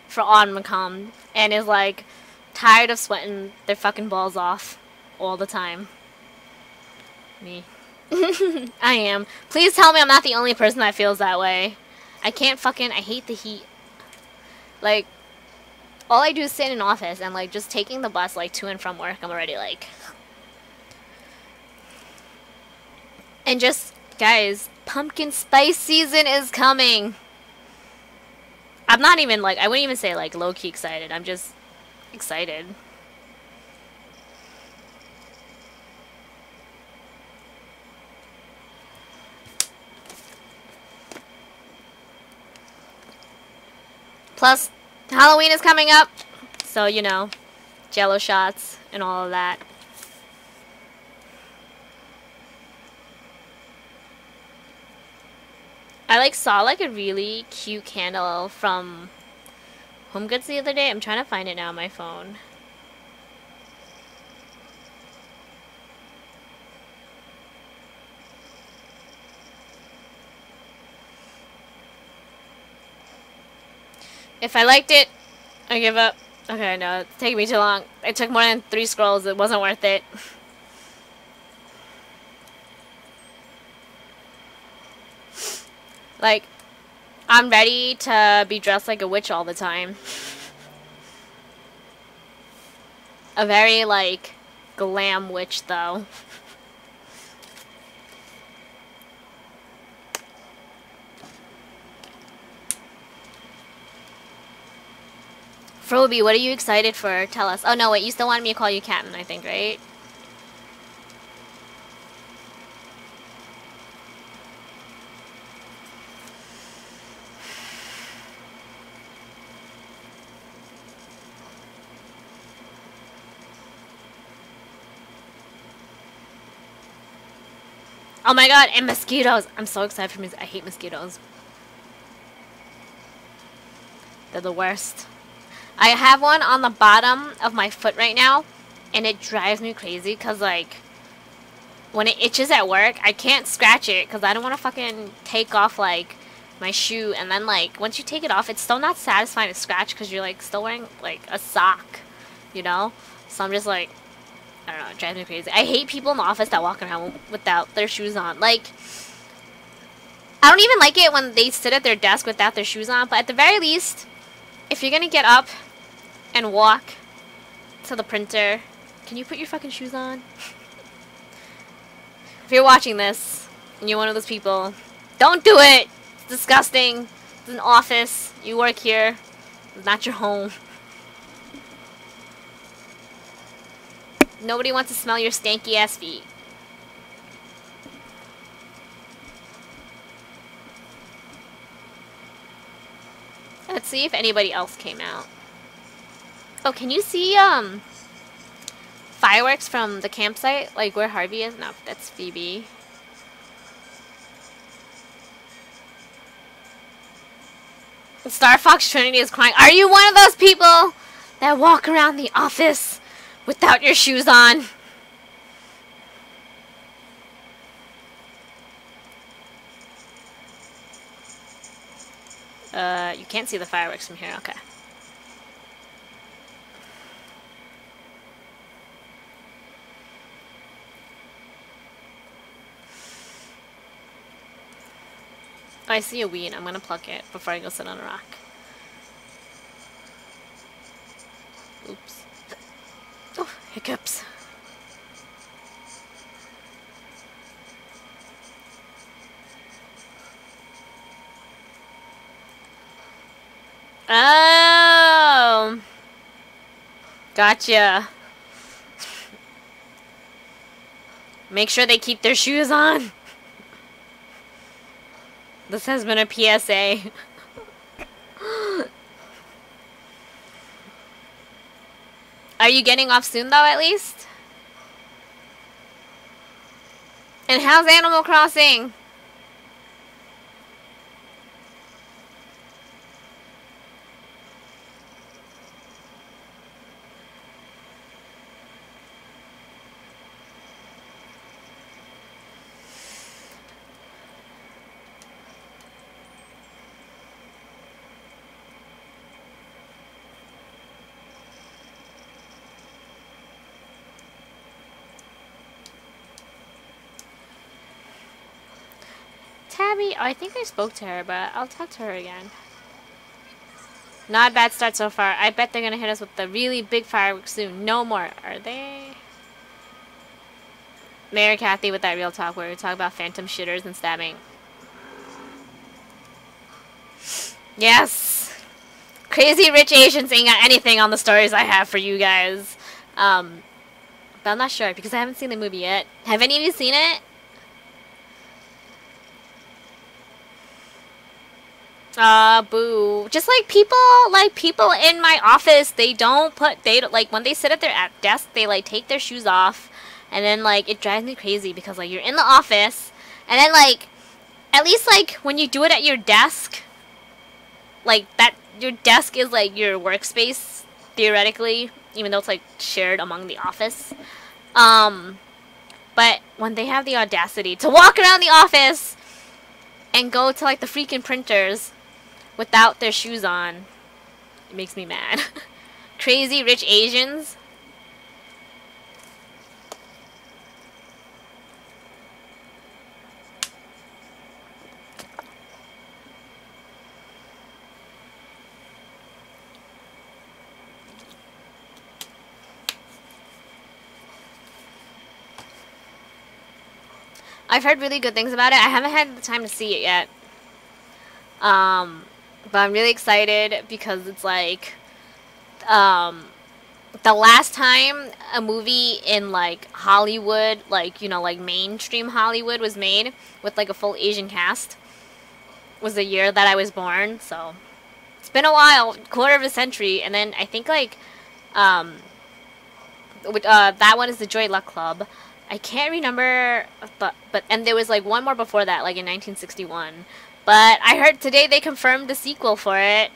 for Autumn and is, like, tired of sweating their fucking balls off all the time? Me. I am. Please tell me I'm not the only person that feels that way. I hate the heat. Like, all I do is sit in an office and, like, just taking the bus, like, to and from work, I'm already, like... And just, guys... Pumpkin spice season is coming. I'm not even like, I wouldn't even say like low-key excited. I'm just excited. Plus, Halloween is coming up. So, you know, Jello shots and all of that. I like saw like a really cute candle from Home Goods the other day. I'm trying to find it now on my phone. If I liked it, I give up. Okay, no, it's taking me too long. It took more than 3 scrolls. It wasn't worth it. Like, I'm ready to be dressed like a witch all the time. A very, like, glam witch, though. Froby, what are you excited for? Tell us. Oh, no, wait, you still wanted me to call you Captain, I think, right? Oh my god, and mosquitoes. I'm so excited for I hate mosquitoes. They're the worst. I have one on the bottom of my foot right now, and it drives me crazy because, like, when it itches at work, I can't scratch it because I don't want to fucking take off, like, my shoe. And then, like, once you take it off, it's still not satisfying to scratch because you're, like, still wearing, like, a sock, you know? So I'm just, like... I don't know, it drives me crazy. I hate people in the office that walk around without their shoes on. Like, I don't even like it when they sit at their desk without their shoes on, but at the very least, if you're gonna get up and walk to the printer, can you put your fucking shoes on? If you're watching this, and you're one of those people, don't do it! It's disgusting. It's an office. You work here. It's not your home. Nobody wants to smell your stanky ass feet. Let's see if anybody else came out. Oh, can you see fireworks from the campsite? Like where Harvey is? No, that's Phoebe. Star Fox Trinity is crying. Are you one of those people that walk around the office without your shoes on? You can't see the fireworks from here. Okay. Oh, I see a weed. I'm gonna pluck it before I go sit on a rock. Oops. Oh, hiccups. Oh! Gotcha. Make sure they keep their shoes on. This has been a PSA. Are you getting off soon, though, at least? And how's Animal Crossing? Tabby, oh, I think I spoke to her, but I'll talk to her again. Not a bad start so far. I bet they're gonna hit us with the really big fireworks soon. No more. Are they? Mayor Kathy with that real talk where we talk about phantom shitters and stabbing. Yes! Crazy Rich Asians ain't got anything on the stories I have for you guys. But I'm not sure because I haven't seen the movie yet. Have any of you seen it? Boo. Just like people in my office, they don't, like, when they sit at their desk, they, like, take their shoes off, and then, like, it drives me crazy, because, like, you're in the office, and then, like, at least, like, when you do it at your desk, like, your desk is, like, your workspace, theoretically, even though it's, like, shared among the office, but when they have the audacity to walk around the office, and go to, like, the freaking printers, without their shoes on, it makes me mad. Crazy Rich Asians. I've heard really good things about it. I haven't had the time to see it yet. But I'm really excited because it's like, the last time a movie in, like, Hollywood, like, you know, like, mainstream Hollywood was made with, like, a full Asian cast was the year that I was born, so it's been a while, quarter of a century, and then I think, like, that one is the Joy Luck Club. I can't remember, but and there was, like, one more before that, like, in 1961. But I heard today they confirmed the sequel for it.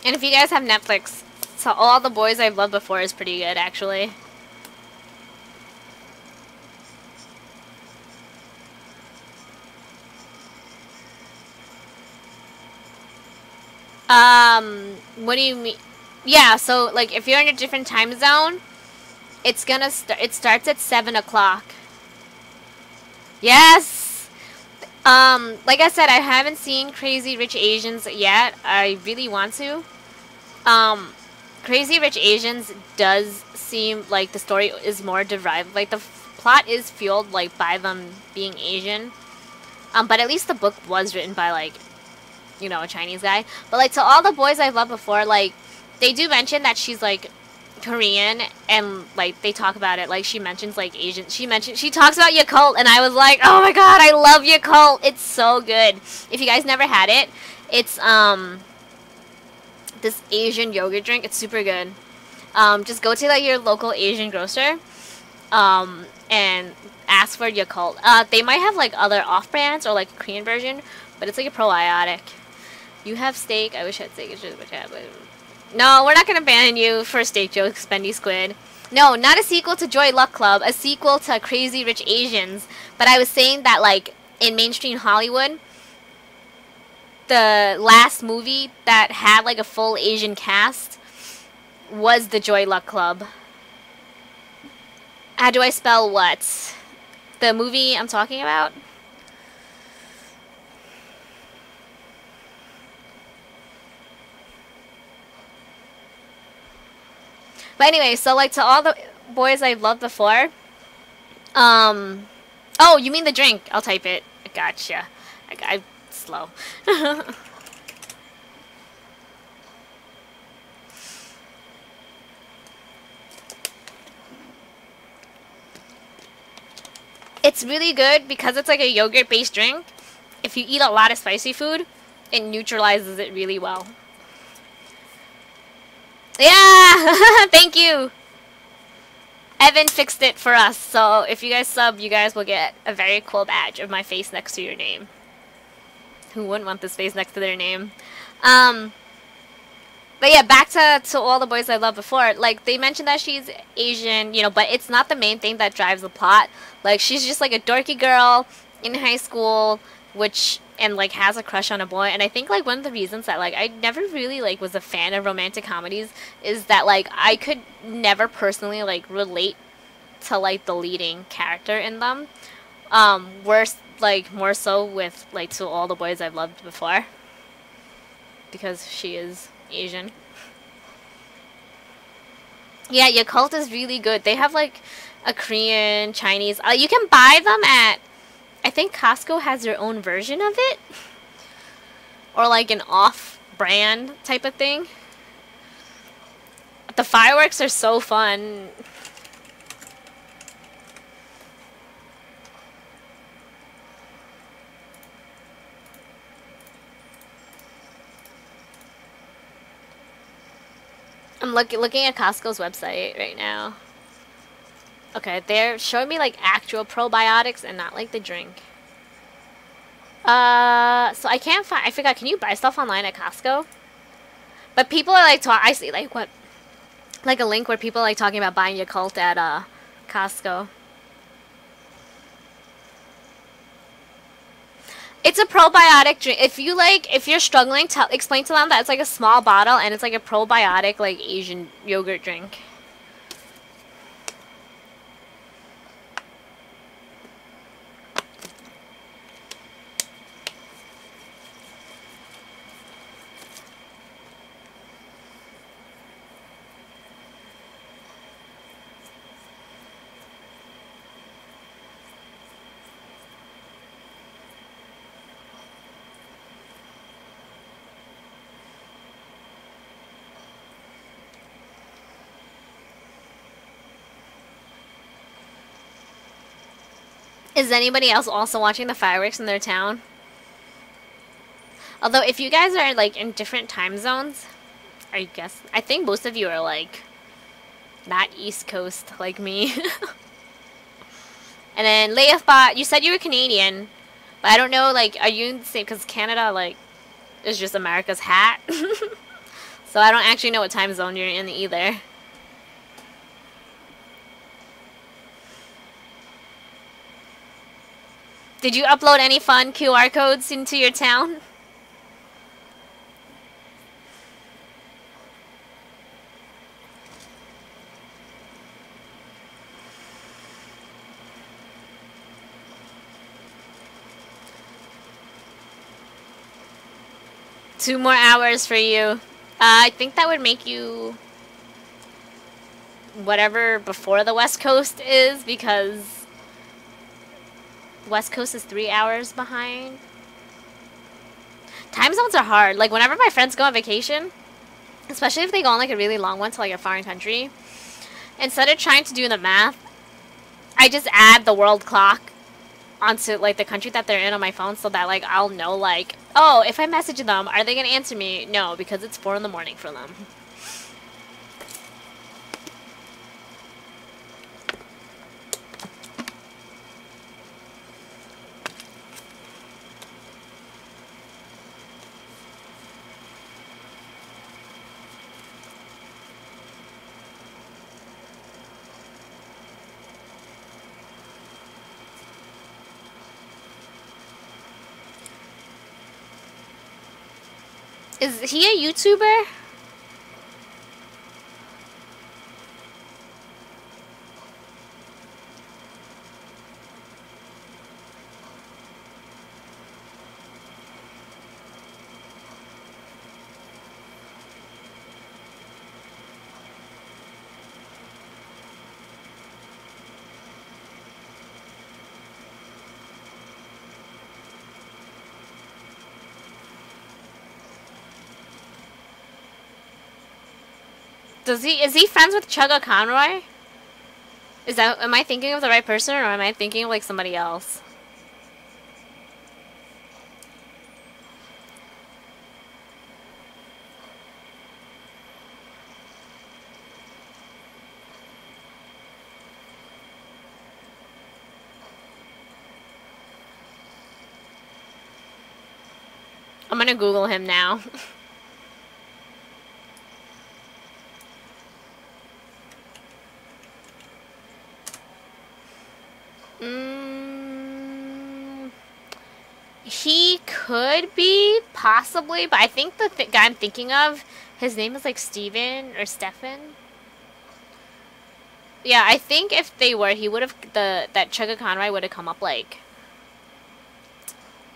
And if you guys have Netflix, so All the Boys I've Loved Before is pretty good, actually. What do you mean? Yeah, so, like, if you're in a different time zone, it's gonna it starts at 7 o'clock. Yes! Like I said, I haven't seen Crazy Rich Asians yet. I really want to. Crazy Rich Asians does seem like the story is more derived. Like, the plot is fueled, like, by them being Asian. But at least the book was written by, like, you know, a Chinese guy. But, like, to All the Boys I've Loved Before, like, they do mention that she's, like, Korean, and, like, they talk about it. Like, she mentions, like, Asian. She talks about Yakult, and I was like, oh my god, I love Yakult. It's so good. If you guys never had it, it's, the this Asian yogurt drink. It's super good. Just go to like your local Asian grocer, and ask for Yakult. They might have like other off-brands or like a Korean version, but it's like a probiotic. You have steak. I wish I had steak. It's just no, we're not gonna ban you for steak jokes, Bendy Squid. No, not a sequel to Joy Luck Club. A sequel to Crazy Rich Asians. But I was saying that like in mainstream Hollywood, the last movie that had like a full Asian cast was the Joy Luck Club. How do I spell what? The movie I'm talking about? But anyway, so like to all the boys I've loved before. Oh, you mean the drink? I'll type it. Gotcha. I'm slow. It's really good because it's like a yogurt-based drink. If you eat a lot of spicy food, it neutralizes it really well. Yeah! Thank you! Evan fixed it for us, so if you guys sub, you guys will get a very cool badge of my face next to your name. Who wouldn't want this face next to their name? But yeah, back to all the boys I loved before. Like, they mentioned that she's Asian, you know, but it's not the main thing that drives the plot. Like, she's just like a dorky girl in high school, and like has a crush on a boy. And I think like one of the reasons that like I never really like was a fan of romantic comedies is that like I could never personally like relate to like the leading character in them. Worse, like more so with like To All the Boys I've Loved Before, because she is Asian. Yeah, Yakult is really good. They have like a Korean, Chinese. You can buy them at, I think Costco has their own version of it, or like an off-brand type of thing. The fireworks are so fun. I'm looking at Costco's website right now. Okay, they're showing me like actual probiotics and not like the drink. So I can't find. I forgot. Can you buy stuff online at Costco? But people are like I see like what, like a link where people are like talking about buying Yakult at Costco. It's a probiotic drink. If you're struggling, explain to them that it's like a small bottle and it's like a probiotic, like Asian yogurt drink. Is anybody else also watching the fireworks in their town? Although, if you guys are, like, in different time zones, I think most of you are, like, not East Coast like me. And then, Leafbot, you said you were Canadian, but I don't know, like, are you in the same, because Canada, like, is just America's hat. So I don't actually know what time zone you're in either. Did you upload any fun QR codes into your town? Two more hours for you. I think that would make you whatever before the West Coast is, because West Coast is 3 hours behind. Time zones are hard. Like, whenever my friends go on vacation, especially if they go on, like, a really long one to, like, a foreign country, instead of trying to do the math, I just add the world clock onto like the country that they're in on my phone so that like I'll know like, oh, if I message them, are they gonna answer me? No, because it's 4 in the morning for them. Is he a YouTuber? Is he friends with Chugga Conroy? Am I thinking of the right person or am I thinking of like somebody else? I'm gonna Google him now. He could be, possibly, but I think the guy I'm thinking of, his name is like Steven or Stefan. Yeah, I think if they were, he would have, that Chugga Conroy would have come up like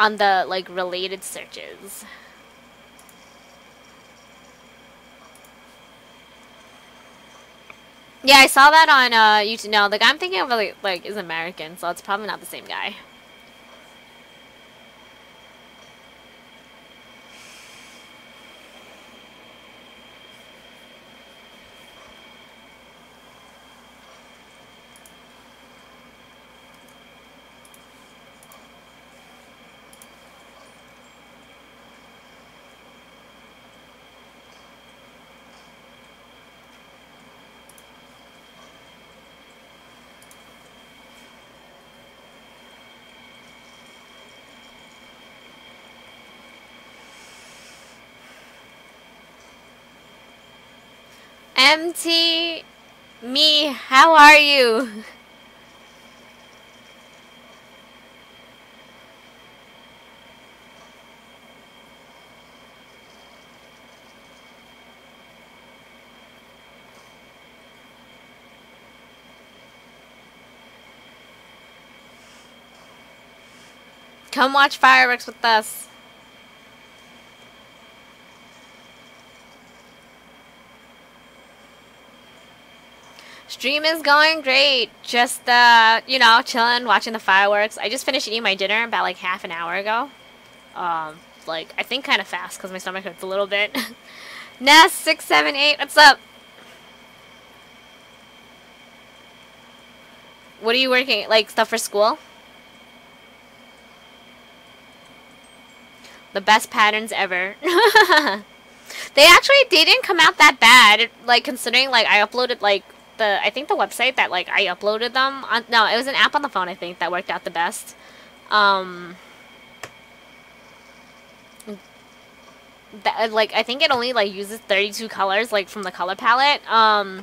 on the like related searches. Yeah, I saw that on YouTube. No, the guy I'm thinking of like is American, so it's probably not the same guy. MT, me, how are you? Come watch fireworks with us. Stream is going great. Just, you know, chilling, watching the fireworks. I just finished eating my dinner about like half an hour ago. Like, I think kind of fast because my stomach hurts a little bit. Ness678, what's up? What are you working, like, stuff for school? The best patterns ever. They didn't come out that bad. Like, considering, like, I uploaded, like, I think the website that, like, I uploaded them on, no, it was an app on the phone, I think, that worked out the best. Like, I think it only, like, uses 32 colors, like, from the color palette. I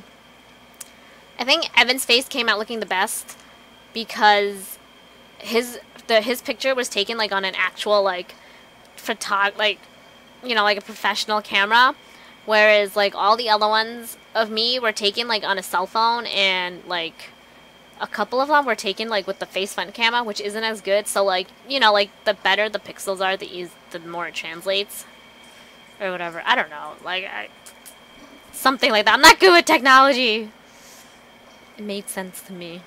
think Evan's face came out looking the best because his picture was taken, like, on an actual, like, like, you know, like a professional camera, whereas like all the other ones of me were taken like on a cell phone, and like a couple of them were taken like with the face front camera, which isn't as good. So like, you know, like the better the pixels are, the more it translates or whatever. I don't know, like something like that. I'm not good with technology. It made sense to me.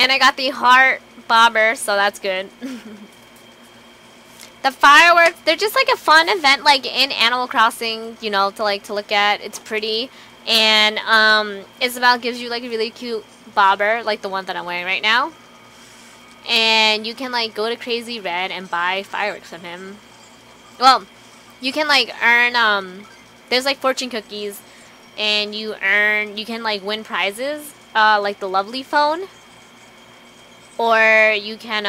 And I got the heart bobber, so that's good. The fireworks, they're just like a fun event like in Animal Crossing, you know, to look at. It's pretty. And Isabel gives you like a really cute bobber, like the one that I'm wearing right now. And you can like go to Crazy Red and buy fireworks from him. Well, you can like earn there's like fortune cookies, and you can like win prizes, like the lovely phone. Or you can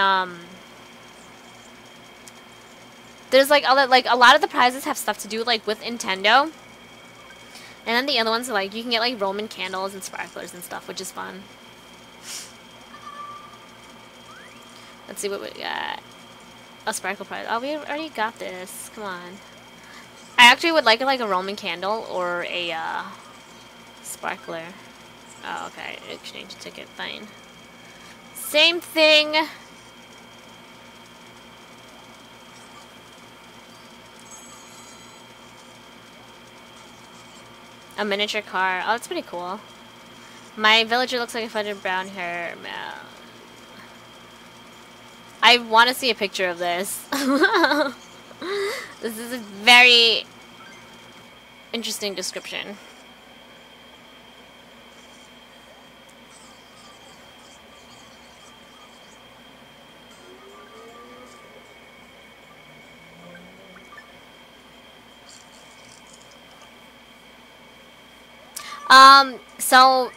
there's like other, like a lot of the prizes have stuff to do like with Nintendo. And then the other ones are like you can get like Roman candles and sparklers and stuff, which is fun. Let's see what we got. A sparkle prize. Oh, we already got this. Come on. I actually would like a Roman candle or a sparkler. Oh, okay. Exchange a ticket. Fine. Same thing. A miniature car. Oh, that's pretty cool. My villager looks like a fudged brown hair. I want to see a picture of this. This is a very interesting description. So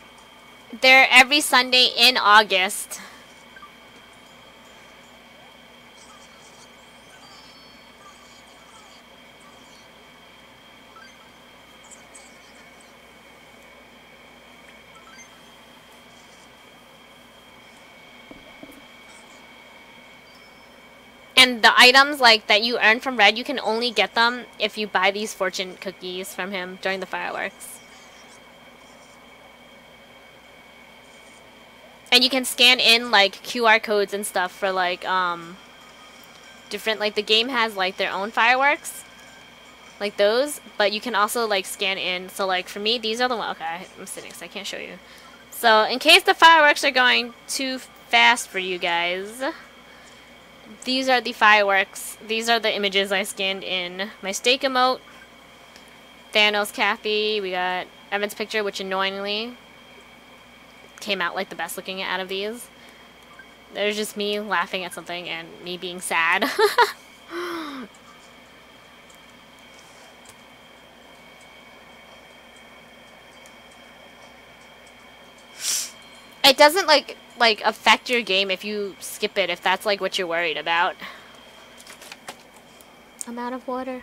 they're every Sunday in August. And the items like that you earn from Red, you can only get them if you buy these fortune cookies from him during the fireworks. And you can scan in like QR codes and stuff for like different, like the game has like their own fireworks, like those, but you can also like scan in. So like for me, these are the ones. Okay, I'm sitting, so I can't show you. So in case the fireworks are going too fast for you guys, these are the fireworks. These are the images I scanned in. My steak emote, Thanos Kathy. We got Evan's picture, which annoyingly came out like the best looking out of these. There's just me laughing at something and me being sad. It doesn't like affect your game if you skip it, if that's like what you're worried about. I'm out of water.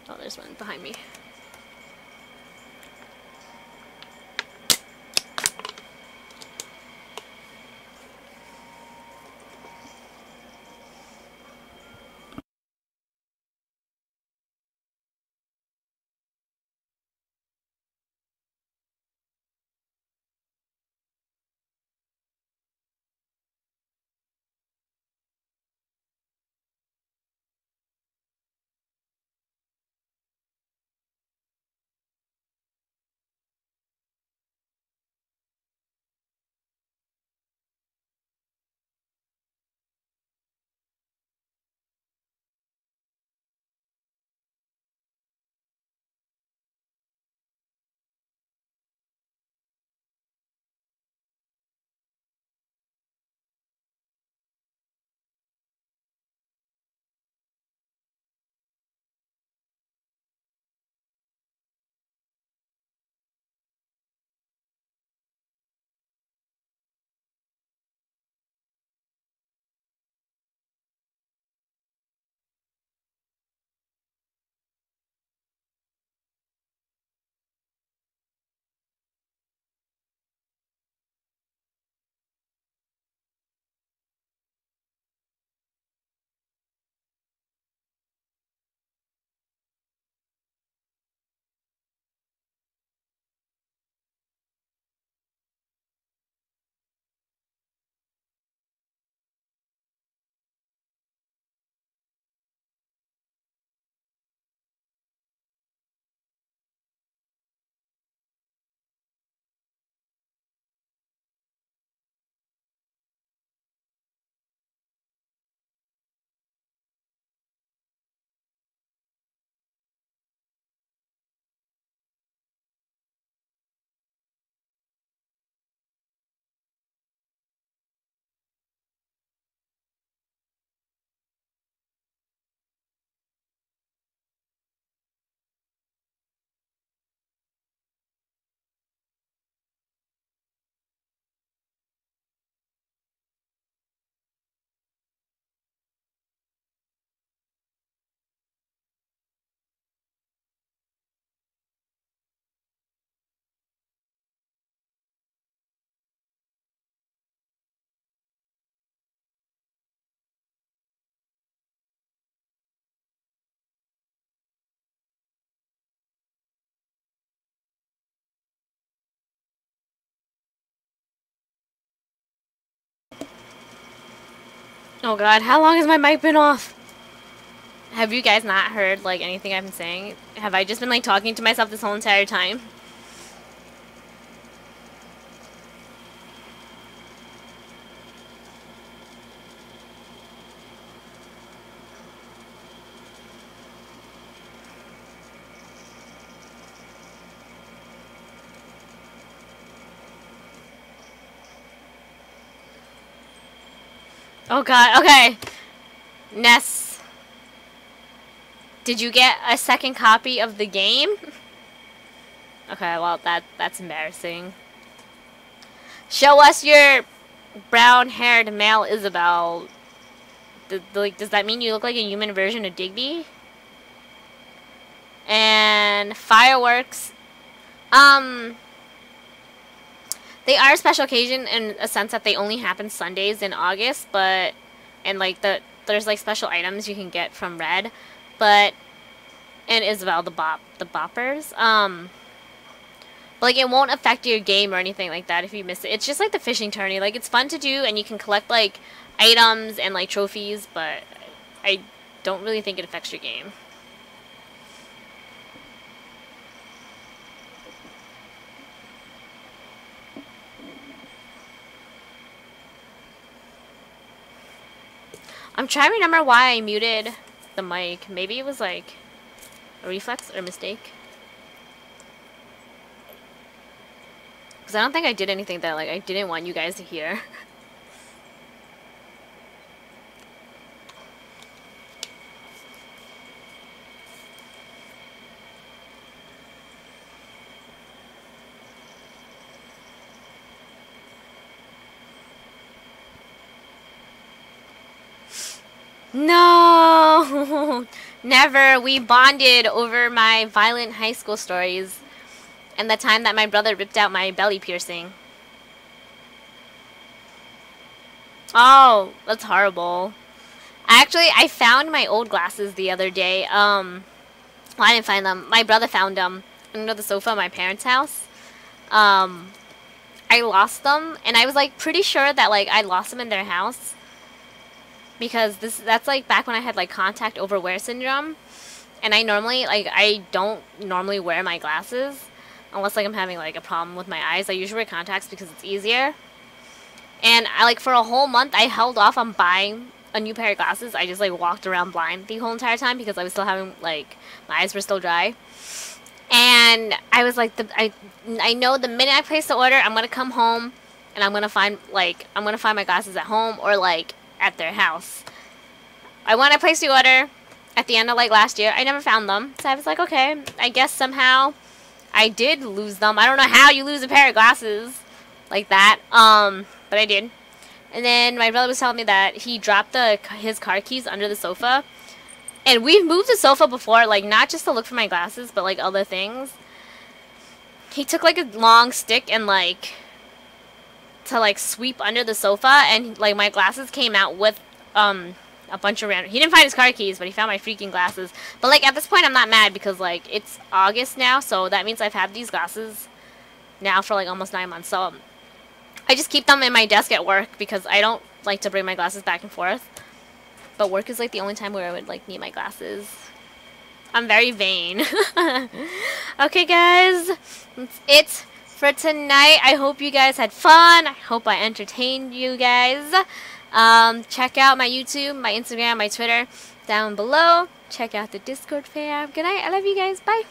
Oh, there's one behind me. Oh god, how long has my mic been off? Have you guys not heard, like, anything I've been saying? Have I just been, like, talking to myself this whole entire time? Oh god, okay. Ness, did you get a second copy of the game? Okay, well, that's embarrassing. Show us your brown-haired male Isabel. Like, does that mean you look like a human version of Digby? And fireworks. They are a special occasion in a sense that they only happen Sundays in August, but and like there's like special items you can get from Red, but and Isabel the boppers. But like it won't affect your game or anything like that if you miss it. It's just like the fishing tourney. Like it's fun to do and you can collect like items and like trophies, but I don't really think it affects your game. I'm trying to remember why I muted the mic. Maybe it was like a reflex or a mistake. Because I don't think I did anything that like I didn't want you guys to hear. No! Never. We bonded over my violent high school stories and the time that my brother ripped out my belly piercing. Oh, that's horrible. Actually, I found my old glasses the other day. Well, I didn't find them. My brother found them under the sofa at my parents' house. I lost them, and I was like pretty sure that like I lost them in their house. Because that's like back when I had like contact over wear syndrome, and I normally like I don't normally wear my glasses unless like I'm having like a problem with my eyes. I usually wear contacts because it's easier. And I like for a whole month I held off on buying a new pair of glasses. I just like walked around blind the whole entire time because I was still having like my eyes were still dry. And I was like I know the minute I place the order I'm gonna come home and I'm gonna find my glasses at home or like at their house. When I placed the order at the end of like last year, I never found them. So I was like, okay, I guess somehow I did lose them. I don't know how you lose a pair of glasses like that. But I did. And then my brother was telling me that he dropped his car keys under the sofa. And we've moved the sofa before, like not just to look for my glasses, but like other things. He took like a long stick and like to like sweep under the sofa, and like my glasses came out with a bunch of random. He didn't find his car keys, but he found my freaking glasses. But like at this point I'm not mad because like it's August now, so that means I've had these glasses now for like almost 9 months. So I just keep them in my desk at work because I don't like to bring my glasses back and forth. But work is like the only time where I would like need my glasses. I'm very vain. Okay guys, that's it for tonight. I hope you guys had fun. I hope I entertained you guys. Check out my YouTube, my Instagram, my Twitter down below. Check out the Discord fam. Good night. I love you guys. Bye.